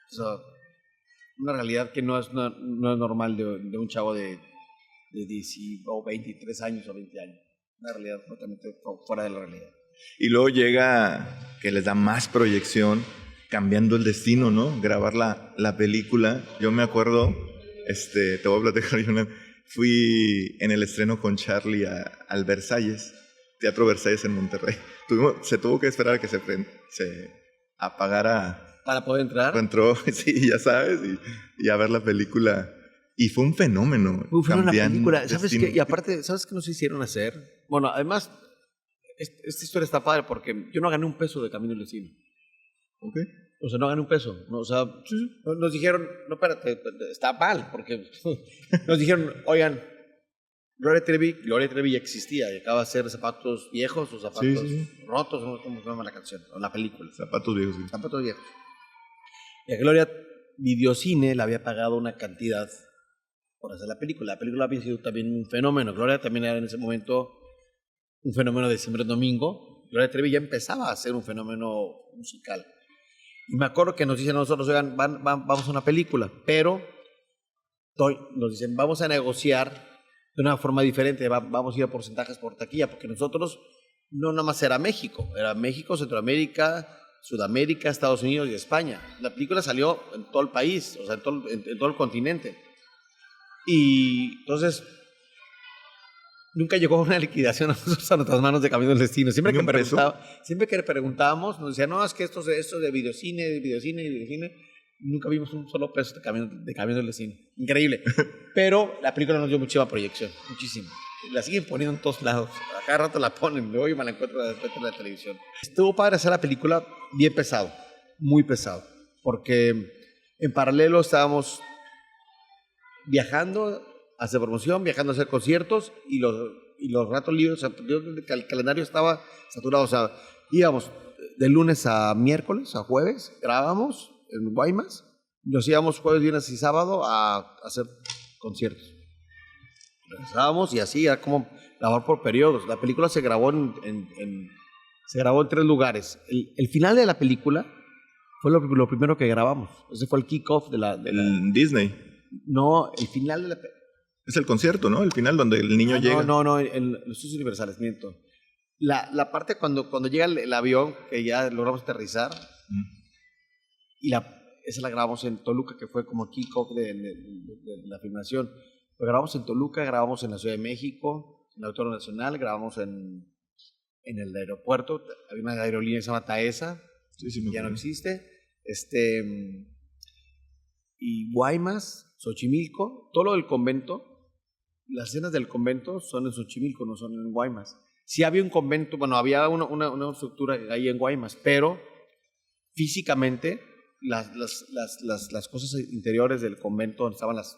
O sea, una realidad que no es normal de un chavo de 23 años o 20 años. Una realidad totalmente fuera de la realidad. Y luego llega que les da más proyección, cambiando el destino, ¿no? Grabar la película. Yo me acuerdo, te voy a platicar, fui en el estreno con Charlie al Versalles, Teatro Versalles en Monterrey. Se tuvo que esperar a que se apagara. ¿Para poder entrar? Entró, sí, ya sabes, y a ver la película. Y fue un fenómeno. Fue una película. ¿Sabes qué? Y aparte, ¿sabes qué nos hicieron hacer? Bueno, además, esta historia está padre porque yo no gané un peso de Camino al Destino. ¿Ok? O sea, no gané un peso. No, o sea, nos dijeron, no, espérate, está mal, porque nos dijeron, oigan, Gloria Trevi ya existía y acaba de hacer zapatos viejos o zapatos rotos, ¿cómo se llama la canción? O la película. Zapatos viejos. Sí. Zapatos viejos. Y a Gloria Videocine le había pagado una cantidad por hacer la película. La película había sido también un fenómeno. Gloria también era en ese momento un fenómeno de Siempre es Domingo. Gloria Trevi ya empezaba a ser un fenómeno musical. Y me acuerdo que nos dicen a nosotros, oigan, vamos a una película, pero nos dicen, vamos a negociar de una forma diferente, vamos a ir a porcentajes por taquilla, porque nosotros no nada más era México, Centroamérica, Sudamérica, Estados Unidos y España. La película salió en todo el país, o sea, en todo el continente. Y entonces nunca llegó una liquidación a nuestras manos de Camino del Destino. Siempre que preguntábamos, nos decían, no, es que esto de videocine, nunca vimos un solo peso de Camino del Destino. Increíble. Pero la película nos dio muchísima proyección, muchísimo. La siguen poniendo en todos lados. A cada rato la ponen, luego yo me la encuentro de repente en la televisión. Estuvo padre hacer la película bien pesado, muy pesado, porque en paralelo estábamos viajando a hacer promoción, viajando a hacer conciertos y los ratos libres, o sea, el calendario estaba saturado, o sea, íbamos de lunes a miércoles, a jueves, grabábamos en Guaymas, nos íbamos jueves, viernes y sábado a hacer conciertos. Regresábamos y así, era como labor por periodos. La película se grabó se grabó en 3 lugares. El final de la película fue lo primero que grabamos. Ese fue el kick-off de la... En Disney. No, el final de la película. Es el concierto, ¿no? El final donde el niño llega. No, en los estudios universales, miento. La parte cuando llega el avión, que ya logramos aterrizar, esa la grabamos en Toluca, que fue como kick-off de la filmación. Lo grabamos en Toluca, grabamos en la Ciudad de México, en el Auditorio Nacional, grabamos en el aeropuerto. Había una aerolínea que se llama Taesa, ya no existe. Y Guaymas, Xochimilco, todo lo del convento. Las escenas del convento son en Xochimilco, no son en Guaymas. Sí había un convento, bueno, había una estructura ahí en Guaymas, pero físicamente las cosas interiores del convento donde estaban las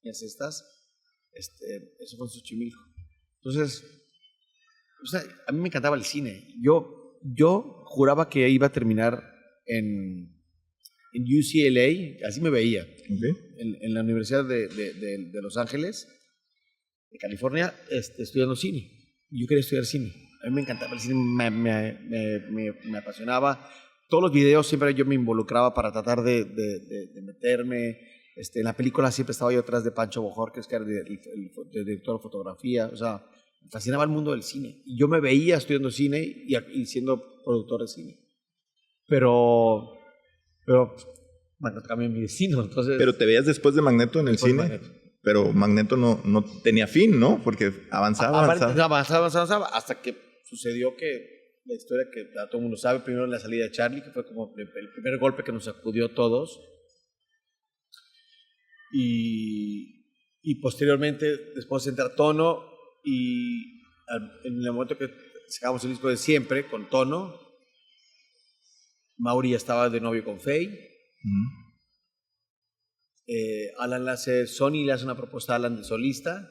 niñas estas, eso fue en Xochimilco. Entonces, o sea, a mí me encantaba el cine. Yo juraba que iba a terminar en UCLA, así me veía, en la Universidad de Los Ángeles, de California, estudiando cine. Yo quería estudiar cine. A mí me encantaba el cine, me apasionaba. Todos los videos siempre yo me involucraba para tratar de meterme. En la película siempre estaba yo atrás de Pancho Bojorquez, que era el director de fotografía. O sea, me fascinaba el mundo del cine. Y yo me veía estudiando cine y siendo productor de cine. Pero Magneto cambió mi destino. Entonces, pero te veías después de Magneto en el cine. Magneto. Pero Magneto no tenía fin, ¿no? Porque avanzaba. Avanzaba hasta que sucedió que la historia que todo el mundo sabe, primero la salida de Charlie, que fue como el primer golpe que nos sacudió a todos. Y posteriormente, después entra Tono, y en el momento que sacamos el disco de Siempre, con Tono, Mauri ya estaba de novio con Faye. Alan Sony le hace una propuesta a Alan de solista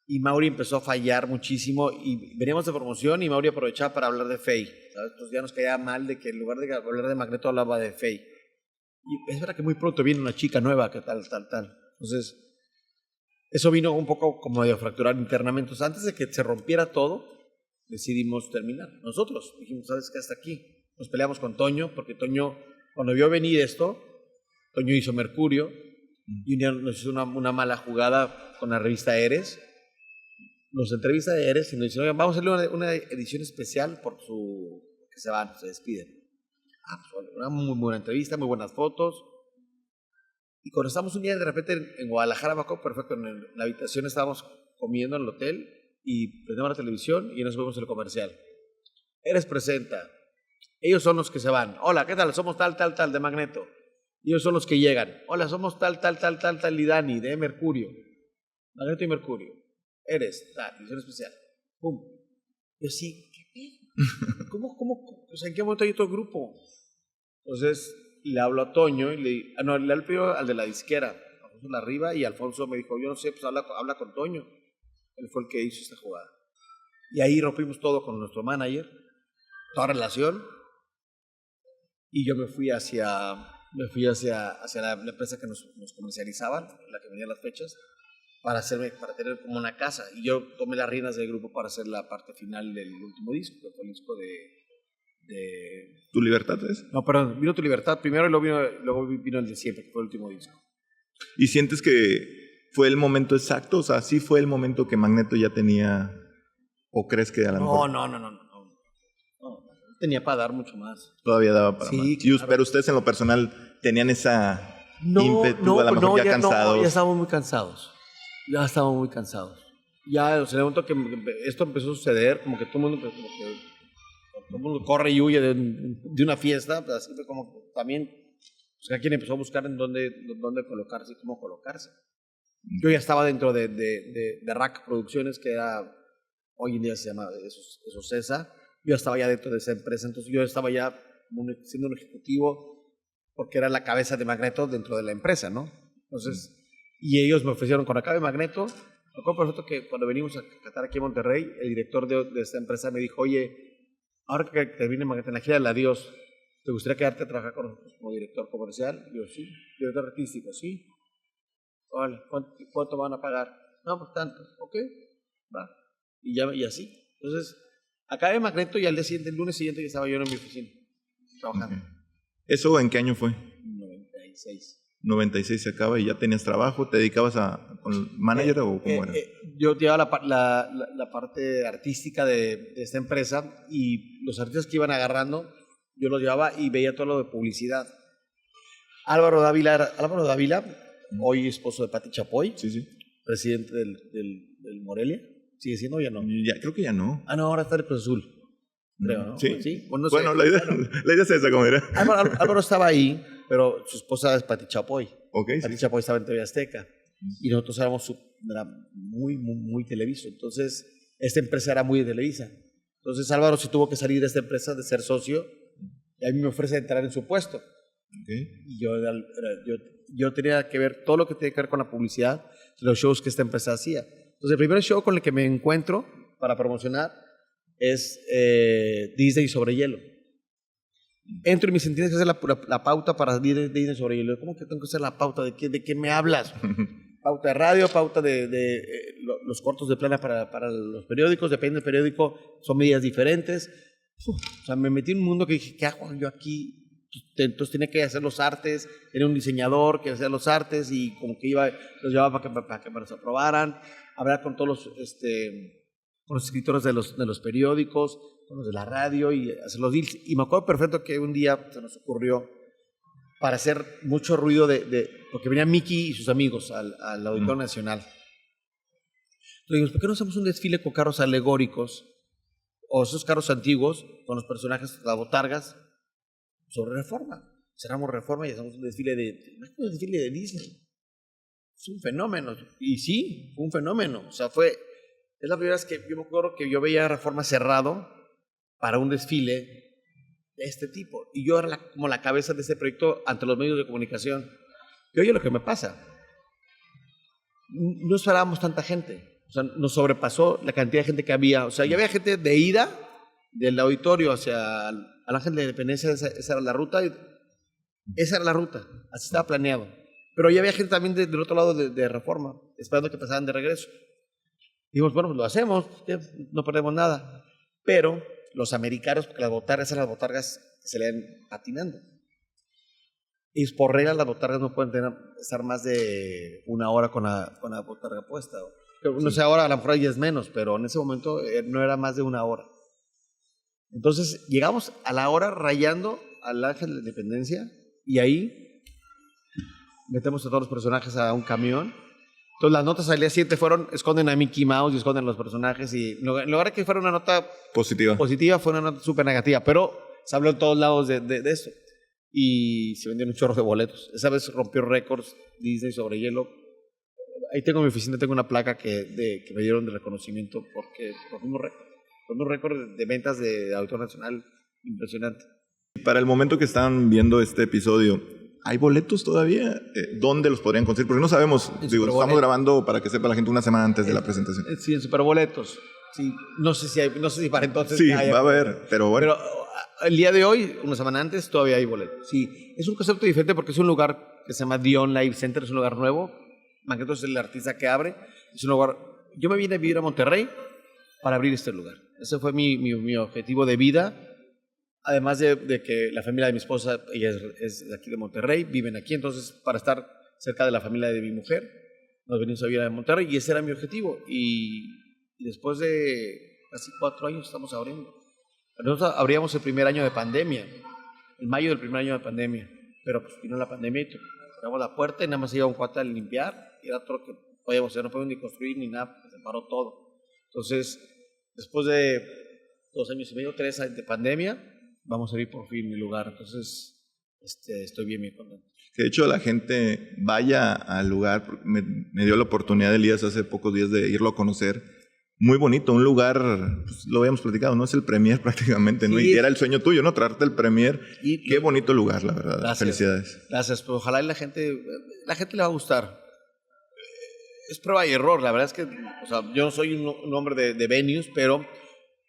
y Mauri empezó a fallar muchísimo y veníamos de promoción y Mauri aprovechaba para hablar de Faye, ¿sabes? Pues ya nos caía mal de que en lugar de hablar de Magneto hablaba de Faye. Y es verdad que muy pronto viene una chica nueva que tal. Entonces, eso vino un poco como de fracturar internamente. Entonces, antes de que se rompiera todo, decidimos terminar. Nosotros dijimos, ¿sabes qué? Hasta aquí. Nos peleamos con Toño, porque Toño, cuando vio venir esto, Toño hizo Mercurio y un día nos hizo una mala jugada con la revista Eres. Nos entrevista de Eres y nos dice, oigan, vamos a hacerle una edición especial por que se despiden. Pues, una muy buena entrevista, muy buenas fotos. Y cuando estamos un día de repente en Guadalajara, me acuerdo perfecto, en la habitación estábamos comiendo en el hotel y prendemos la televisión y nos vemos el comercial. Eres presenta. Ellos son los que se van. Hola, ¿qué tal? Somos tal de Magneto. Ellos son los que llegan. Hola, somos tal y Dani de Mercurio. Magneto y Mercurio. Eres tal, edición especial. ¡Pum! Yo sí, ¿qué pedo? ¿Cómo? O sea, ¿en qué momento hay otro grupo? Entonces le hablo a Toño y le hablo al de la disquera, Alfonso Larriba, y Alfonso me dijo, yo no sé, pues habla con Toño. Él fue el que hizo esta jugada. Y ahí rompimos todo con nuestro manager, toda relación, y yo me fui hacia la empresa que nos comercializaban, la que venía las fechas, para tener como una casa. Y yo tomé las riendas del grupo para hacer la parte final del último disco, que fue el disco de ¿Tu Libertad es? No, perdón, vino Tu Libertad primero y luego vino el de Siempre, que fue el último disco. ¿Y sientes que fue el momento exacto? O sea, ¿sí fue el momento que Magneto ya tenía? ¿O crees que a lo mejor? No. Tenía para dar mucho más. Todavía daba para más. Claro. Pero ustedes en lo personal tenían esa ímpetu, a lo mejor ya cansados. Ya estábamos muy cansados. Ya, o sea, en el momento que esto empezó a suceder, como que todo el mundo corre y huye de una fiesta, pues así fue como también, o sea, quien empezó a buscar en dónde colocarse y cómo colocarse. Yo ya estaba dentro de Rack Producciones, que era, hoy en día se llama Cesa. Yo estaba ya dentro de esa empresa, entonces yo estaba ya siendo un ejecutivo porque era la cabeza de Magneto dentro de la empresa, ¿no? Entonces, y ellos me ofrecieron, cuando acabe Magneto, me acuerdo perfecto que cuando venimos a Qatar aquí en Monterrey, el director de esta empresa me dijo, oye, ahora que termine Magneto en la gira del adiós, ¿te gustaría quedarte a trabajar con nosotros como director comercial? Y yo, sí. Director artístico, sí. Vale, ¿cuánto van a pagar? No, pues tanto. Ok, va. Y así. Entonces, acabé Magneto y al día siguiente, el lunes siguiente, ya estaba yo en mi oficina, trabajando. Okay. ¿Eso en qué año fue? 96. 96 se acaba y ya tenías trabajo, ¿te dedicabas con manager o cómo era? Yo llevaba la parte artística de esta empresa y los artistas que iban agarrando, yo los llevaba y veía todo lo de publicidad. Álvaro Dávila, hoy esposo de Pati Chapoy, Sí. presidente del Morelia, ¿sigue siendo o ya no? Ya, creo que ya no. Ah, no, ahora está en el Cruz Azul, creo, ¿no? Sí. Bueno, no sé. La idea es esa, ¿cómo era? Álvaro estaba ahí, pero su esposa es Pati Chapoy. Okay, Pati Chapoy estaba en TV Azteca. Y nosotros era muy televiso. Entonces, esta empresa era muy de Televisa. Entonces, Álvaro se tuvo que salir de esta empresa, de ser socio, y a mí me ofrece entrar en su puesto. Okay. Y yo tenía que ver todo lo que tiene que ver con la publicidad de los shows que esta empresa hacía. Entonces, el primer show con el que me encuentro para promocionar es Disney sobre hielo. Entro y me sentí que hacer la pauta para Disney sobre hielo. ¿Cómo que tengo que hacer la pauta? ¿De qué me hablas? Pauta de radio, pauta de los cortos de plana para los periódicos, depende del periódico, son medidas diferentes. O sea, me metí en un mundo que dije, ¿qué hago yo aquí? Entonces tenía que hacer los artes, tenía un diseñador que hacía los artes y como que los llevaba para que me los aprobaran, hablar con todos con los escritores de los periódicos, con los de la radio y hacer los deals. Y me acuerdo perfecto que un día se nos ocurrió, para hacer mucho ruido porque venía Mickey y sus amigos al Auditorio Nacional. Entonces dijimos, ¿por qué no hacemos un desfile con carros alegóricos o esos carros antiguos con los personajes, las botargas, sobre Reforma? Cerramos Reforma y hacemos un desfile de Disney. Es un fenómeno. Y sí, fue un fenómeno. O sea, es la primera vez que yo me acuerdo que yo veía Reforma cerrado para un desfile de este tipo. Y yo era como la cabeza de ese proyecto ante los medios de comunicación. Y oye lo que me pasa. No esperábamos tanta gente. O sea, nos sobrepasó la cantidad de gente que había. O sea, ya había gente de ida del auditorio hacia el Ángel de la Independencia. Esa era la ruta. Esa era la ruta. Así estaba planeado. Pero ya había gente también del otro lado de Reforma, esperando que pasaran de regreso. Dijimos, bueno, pues lo hacemos, no perdemos nada. Pero los americanos, porque las botargas eran las botargas que se le iban patinando. Y por regla las botargas no pueden estar más de una hora con la botarga puesta. No sé, ahora a lo mejor ya es menos, pero en ese momento no era más de una hora. Entonces llegamos a la hora rayando al Ángel de la Independencia y ahí metemos a todos los personajes a un camión. Entonces las notas al día siguiente esconden a Mickey Mouse y esconden a los personajes y en lugar de que fuera una nota positiva fue una nota súper negativa, pero se habló en todos lados de esto y se vendieron un chorro de boletos. Esa vez rompió récords Disney sobre hielo. Ahí tengo en mi oficina, tengo una placa que me dieron de reconocimiento porque rompimos récord de ventas de Auditorio Nacional impresionante. Para el momento que están viendo este episodio, ¿hay boletos todavía? ¿Dónde los podrían conseguir? Porque no sabemos. Estamos grabando, para que sepa la gente, una semana antes de la presentación. Sí, en Superboletos. Sí, no sé si para entonces... Sí, va a haber, pero bueno. Pero el día de hoy, una semana antes, todavía hay boletos. Sí, es un concepto diferente porque es un lugar que se llama Dion Live Center, es un lugar nuevo. Magneto es el artista que abre. Es un lugar... Yo me vine a vivir a Monterrey para abrir este lugar. Ese fue mi objetivo de vida. Además de que la familia de mi esposa, ella es de aquí de Monterrey, viven aquí, entonces para estar cerca de la familia de mi mujer, nos venimos a vivir a Monterrey y ese era mi objetivo. Y después de casi 4 años estamos abriendo. Nosotros abríamos el primer año de pandemia, en mayo del primer año de pandemia, pero pues vino la pandemia y cerramos la puerta y nada más iba un cuate a limpiar y era todo lo que podíamos hacer, no podíamos ni construir ni nada, se paró todo. Entonces, después de 2 años y medio, 3 años de pandemia, vamos a abrir por fin mi lugar. Entonces, estoy bien contento. Que de hecho la gente vaya al lugar, me dio la oportunidad, Elías, hace pocos días de irlo a conocer. Muy bonito, un lugar, pues, lo habíamos platicado, ¿no? Es el Premier prácticamente, ¿no? Sí, Y era el sueño tuyo, ¿no? Traerte el Premier. Y Qué bonito lugar, la verdad. Gracias. Felicidades. Gracias, pues ojalá la gente le va a gustar. Es prueba y error, la verdad es que, o sea, yo no soy un hombre de venues, pero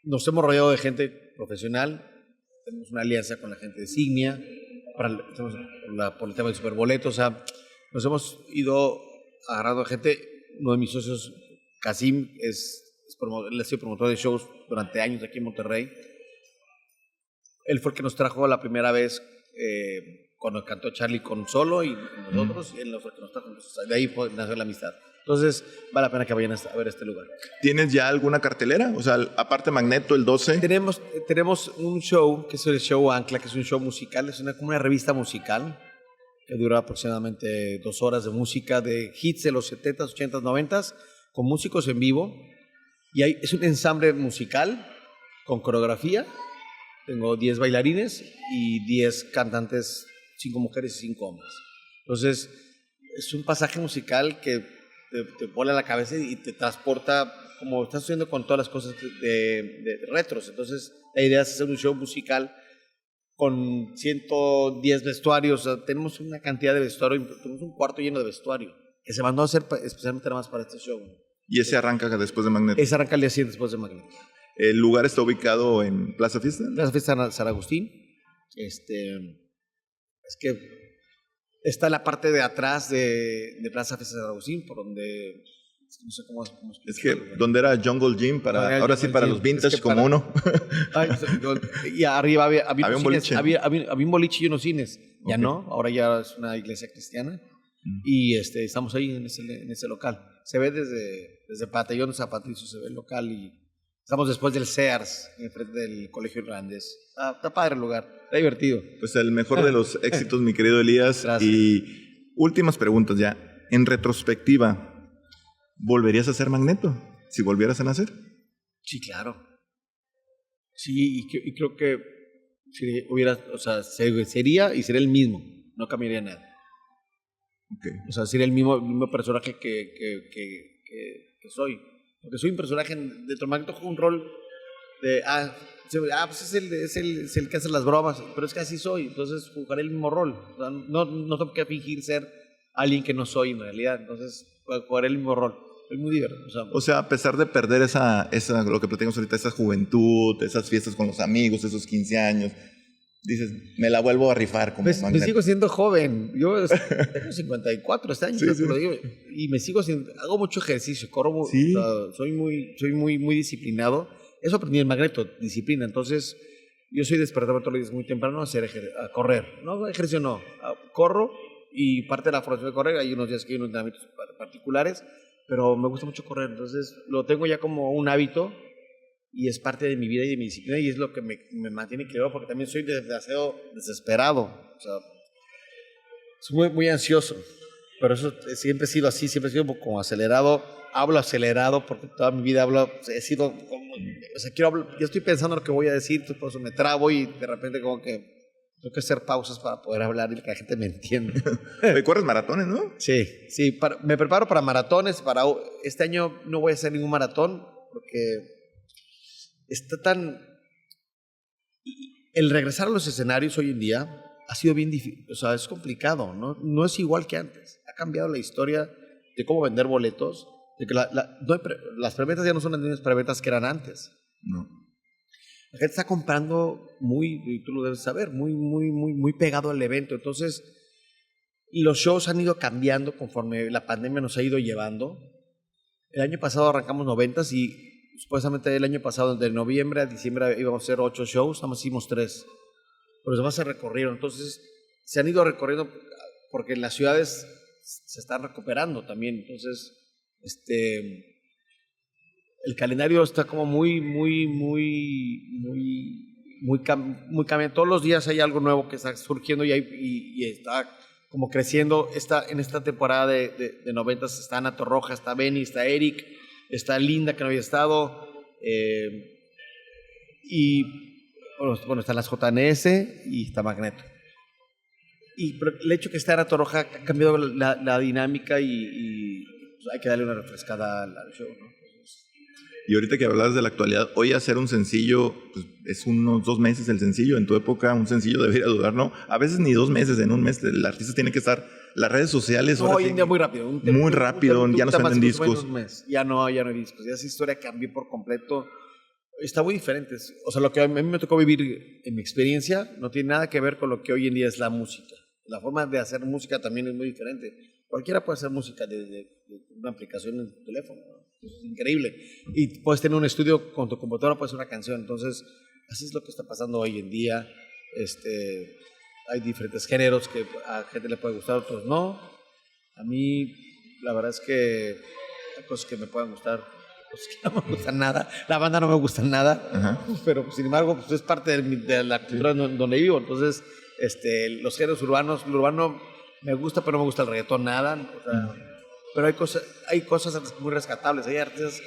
nos hemos rodeado de gente profesional, tenemos una alianza con la gente de Signia, por el tema del superboleto, o sea, nos hemos ido agarrando gente. Uno de mis socios, Casim, él ha sido promotor de shows durante años aquí en Monterrey. Él fue el que nos trajo la primera vez cuando cantó Charlie con solo y nosotros, y él fue el que nos trajo. Entonces, de ahí nació la amistad. Entonces, vale la pena que vayan a ver este lugar. ¿Tienes ya alguna cartelera? O sea, aparte Magneto, el 12. Tenemos un show, que es el show Ancla, que es un show musical, es como una revista musical que dura aproximadamente 2 horas de música, de hits de los 70s, 80s, 90s, con músicos en vivo. Y es un ensamble musical con coreografía. Tengo 10 bailarines y 10 cantantes, 5 mujeres y 5 hombres. Entonces, es un pasaje musical que te pone la cabeza y te transporta, como estás haciendo con todas las cosas de retros. Entonces, la idea es hacer un show musical con 110 vestuarios. O sea, tenemos una cantidad de vestuario, tenemos un cuarto lleno de vestuario que se mandó a hacer especialmente nada más para este show. ¿Y ese arranca después de Magneto? Ese arranca el día siguiente después de Magneto. ¿El lugar está ubicado en Plaza Fiesta? Plaza Fiesta de San Agustín. Es que está la parte de atrás de Plaza Fiesta de San Agustín, por donde no sé cómo es que donde era Jungle Gym, ahora sí para los vintage, como uno. Y arriba había un boliche. Había un boliche y unos cines. Ya no, ahora ya es una iglesia cristiana. Y estamos ahí en ese local. Se ve desde Pabellón de San Patricio, se ve el local, y estamos después del Sears, enfrente del Colegio Irlandés. Está padre el lugar, está divertido. Pues el mejor de los éxitos, mi querido Elías. Gracias. Y últimas preguntas ya. En retrospectiva, ¿volverías a hacer Magneto si volvieras a nacer? Sí, claro. Sí, y creo que si sería y sería el mismo. No cambiaría nada. Okay. O sea, sería el mismo personaje que soy. Porque soy un personaje dentro de Magneto, juego un rol de pues es el que hace las bromas, pero es que así soy, entonces jugaré el mismo rol. O sea, no tengo que fingir ser alguien que no soy en realidad, entonces jugaré el mismo rol. Es muy divertido. O sea, a pesar de perder esa lo que platicamos ahorita, esa juventud, esas fiestas con los amigos, esos 15 años, dices, me la vuelvo a rifar como Magneto. Me sigo siendo joven. Yo tengo 54 este año, sí. Lo digo, y me sigo hago mucho ejercicio, corro, sí. O sea, soy muy disciplinado. Eso aprendí en Magneto, disciplina. Entonces, yo soy despertador todos los días muy temprano a correr. No, ejercicio no. Corro, y parte de la formación de correr, hay unos días que hay unos entrenamientos particulares, pero me gusta mucho correr. Entonces, lo tengo ya como un hábito, y es parte de mi vida y de mi disciplina, y es lo que me mantiene equilibrado, porque también soy demasiado desesperado. O sea, soy muy ansioso, pero eso siempre he sido así, siempre he sido como acelerado. Hablo acelerado porque toda mi vida he sido como, o sea, yo estoy pensando lo que voy a decir, entonces por eso me trabo, y de repente como que tengo que hacer pausas para poder hablar y que la gente me entienda. ¿Corres maratones, no? Sí, me preparo para maratones. Este año no voy a hacer ningún maratón porque está el regresar a los escenarios hoy en día ha sido bien difícil, o sea, es complicado, no es igual que antes. Ha cambiado la historia de cómo vender boletos, de que las preventas ya no son las mismas preventas que eran antes. No. La gente está comprando y tú lo debes saber, muy pegado al evento. Entonces, los shows han ido cambiando conforme la pandemia nos ha ido llevando. El año pasado arrancamos 90s y supuestamente el año pasado, de noviembre a diciembre, íbamos a hacer 8 shows, nada más hicimos 3. Pero los demás se recorrieron. Entonces, se han ido recorriendo porque las ciudades se están recuperando también. Entonces, el calendario está como muy cambiado. Todos los días hay algo nuevo que está surgiendo y está como creciendo. En esta temporada de 90s está Ana Torroja, está Benny, está Eric, está Linda, que no había estado, y bueno, están las JNS y está Magneto. Pero el hecho que esté Ana Torroja ha cambiado la dinámica y pues, hay que darle una refrescada al show, ¿no? Y ahorita que hablabas de la actualidad, hoy hacer un sencillo, pues es unos 2 meses el sencillo. En tu época un sencillo debería durar, ¿no? A veces ni 2 meses, en un mes el artista tiene que estar. Las redes sociales no, ahora hoy en día muy rápido. Muy rápido, ya no se venden discos. Ya no hay discos. Ya esa historia cambió por completo. Está muy diferente. O sea, lo que a mí me tocó vivir en mi experiencia no tiene nada que ver con lo que hoy en día es la música. La forma de hacer música también es muy diferente. Cualquiera puede hacer música desde una aplicación en tu teléfono, ¿no? Es increíble. Y puedes tener un estudio con tu computadora, puedes hacer una canción. Entonces, así es lo que está pasando hoy en día. Hay diferentes géneros que a gente le puede gustar, a otros no. A mí, la verdad es que hay cosas que me pueden gustar, cosas que no me gustan nada. La banda no me gusta nada. Ajá. Pero sin embargo, pues, es parte de la cultura donde vivo. Entonces, los géneros urbanos, lo urbano me gusta, pero no me gusta el reggaetón nada. O sea, pero hay cosas muy rescatables. Hay artistas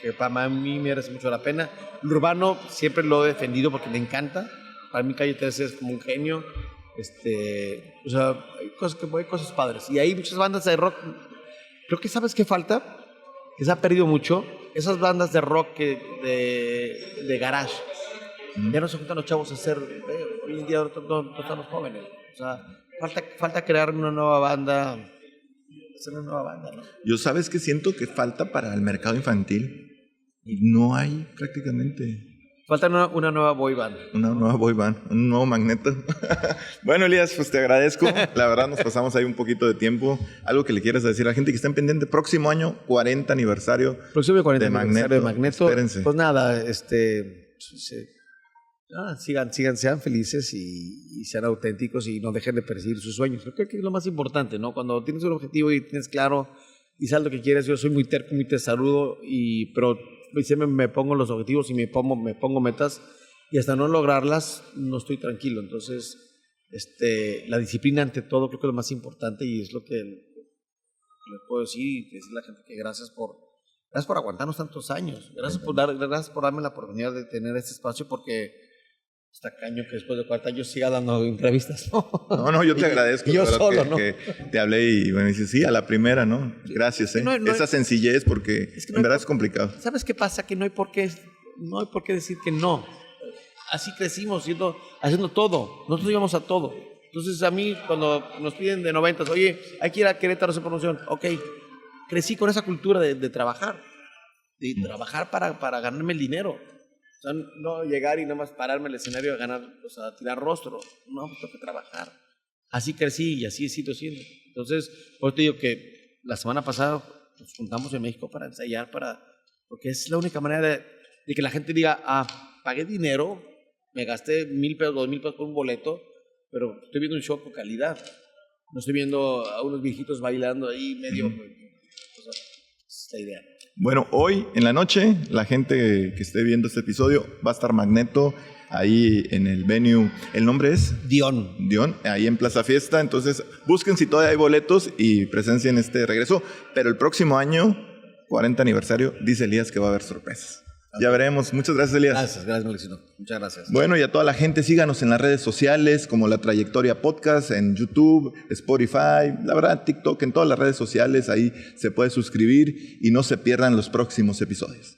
que para mí merece mucho la pena. El urbano siempre lo he defendido porque me encanta. Para mí Calle 13 es como un genio. O sea, hay cosas padres. Y hay muchas bandas de rock. Creo que ¿sabes qué falta? Que se ha perdido mucho. Esas bandas de rock de garage. Ya no se juntan los chavos a hacer. Hoy en día no están los jóvenes. O sea, falta crear una nueva banda. Hacer una nueva banda, ¿no? Yo, ¿sabes qué siento que falta para el mercado infantil? No hay prácticamente. Falta una nueva boy band. Una nueva boy band, un nuevo Magneto. Bueno, Elías, pues te agradezco. La verdad, nos pasamos ahí un poquito de tiempo. Algo que le quieras decir a la gente que está en pendiente. Próximo año, 40 aniversario. Próximo 40 de aniversario de Magneto. Espérense. Pues nada, sigan, sean felices y sean auténticos y no dejen de perseguir sus sueños. Creo que es lo más importante, ¿no? Cuando tienes un objetivo y tienes claro y sabes lo que quieres. Yo soy muy terco, muy testarudo, pero siempre me pongo los objetivos y me pongo metas y hasta no lograrlas no estoy tranquilo. Entonces, la disciplina ante todo creo que es lo más importante y es lo que les puedo decir y decirle a la gente que gracias por aguantarnos tantos años. Gracias por darme la oportunidad de tener este espacio porque está caño que después de 40 años siga dando entrevistas. No, yo te agradezco. Yo solo, ¿no? Que te hablé y me dices, sí, a la primera, ¿no? Gracias, ¿eh? Esa sencillez porque en verdad es complicado. ¿Sabes qué pasa? Que no hay por qué decir que no. Así crecimos, haciendo todo. Nosotros íbamos a todo. Entonces a mí cuando nos piden de 90, oye, hay que ir a Querétaro a hacer promoción. Ok, crecí con esa cultura de trabajar. De trabajar para ganarme el dinero. O sea, no llegar y nada más pararme en el escenario a tirar rostro. No, tengo que trabajar. Así crecí y así he sido siendo. Entonces, por eso te digo que la semana pasada nos juntamos en México para ensayar, porque es la única manera de que la gente diga, pagué dinero, me gasté 1,000 pesos, 2,000 pesos por un boleto, pero estoy viendo un show con calidad. No estoy viendo a unos viejitos bailando ahí medio... O sea, es la idea. Bueno, hoy en la noche, la gente que esté viendo este episodio, va a estar Magneto ahí en el venue. ¿El nombre es? Dion, ahí en Plaza Fiesta. Entonces, busquen si todavía hay boletos y presencien este regreso. Pero el próximo año, 40 aniversario, dice Elías que va a haber sorpresas. Okay. Ya veremos. Muchas gracias, Elías. Gracias, Mauricio. Muchas gracias. Bueno, y a toda la gente, síganos en las redes sociales como La Trayectoria Podcast, en YouTube, Spotify, la verdad, TikTok, en todas las redes sociales. Ahí se puede suscribir y no se pierdan los próximos episodios.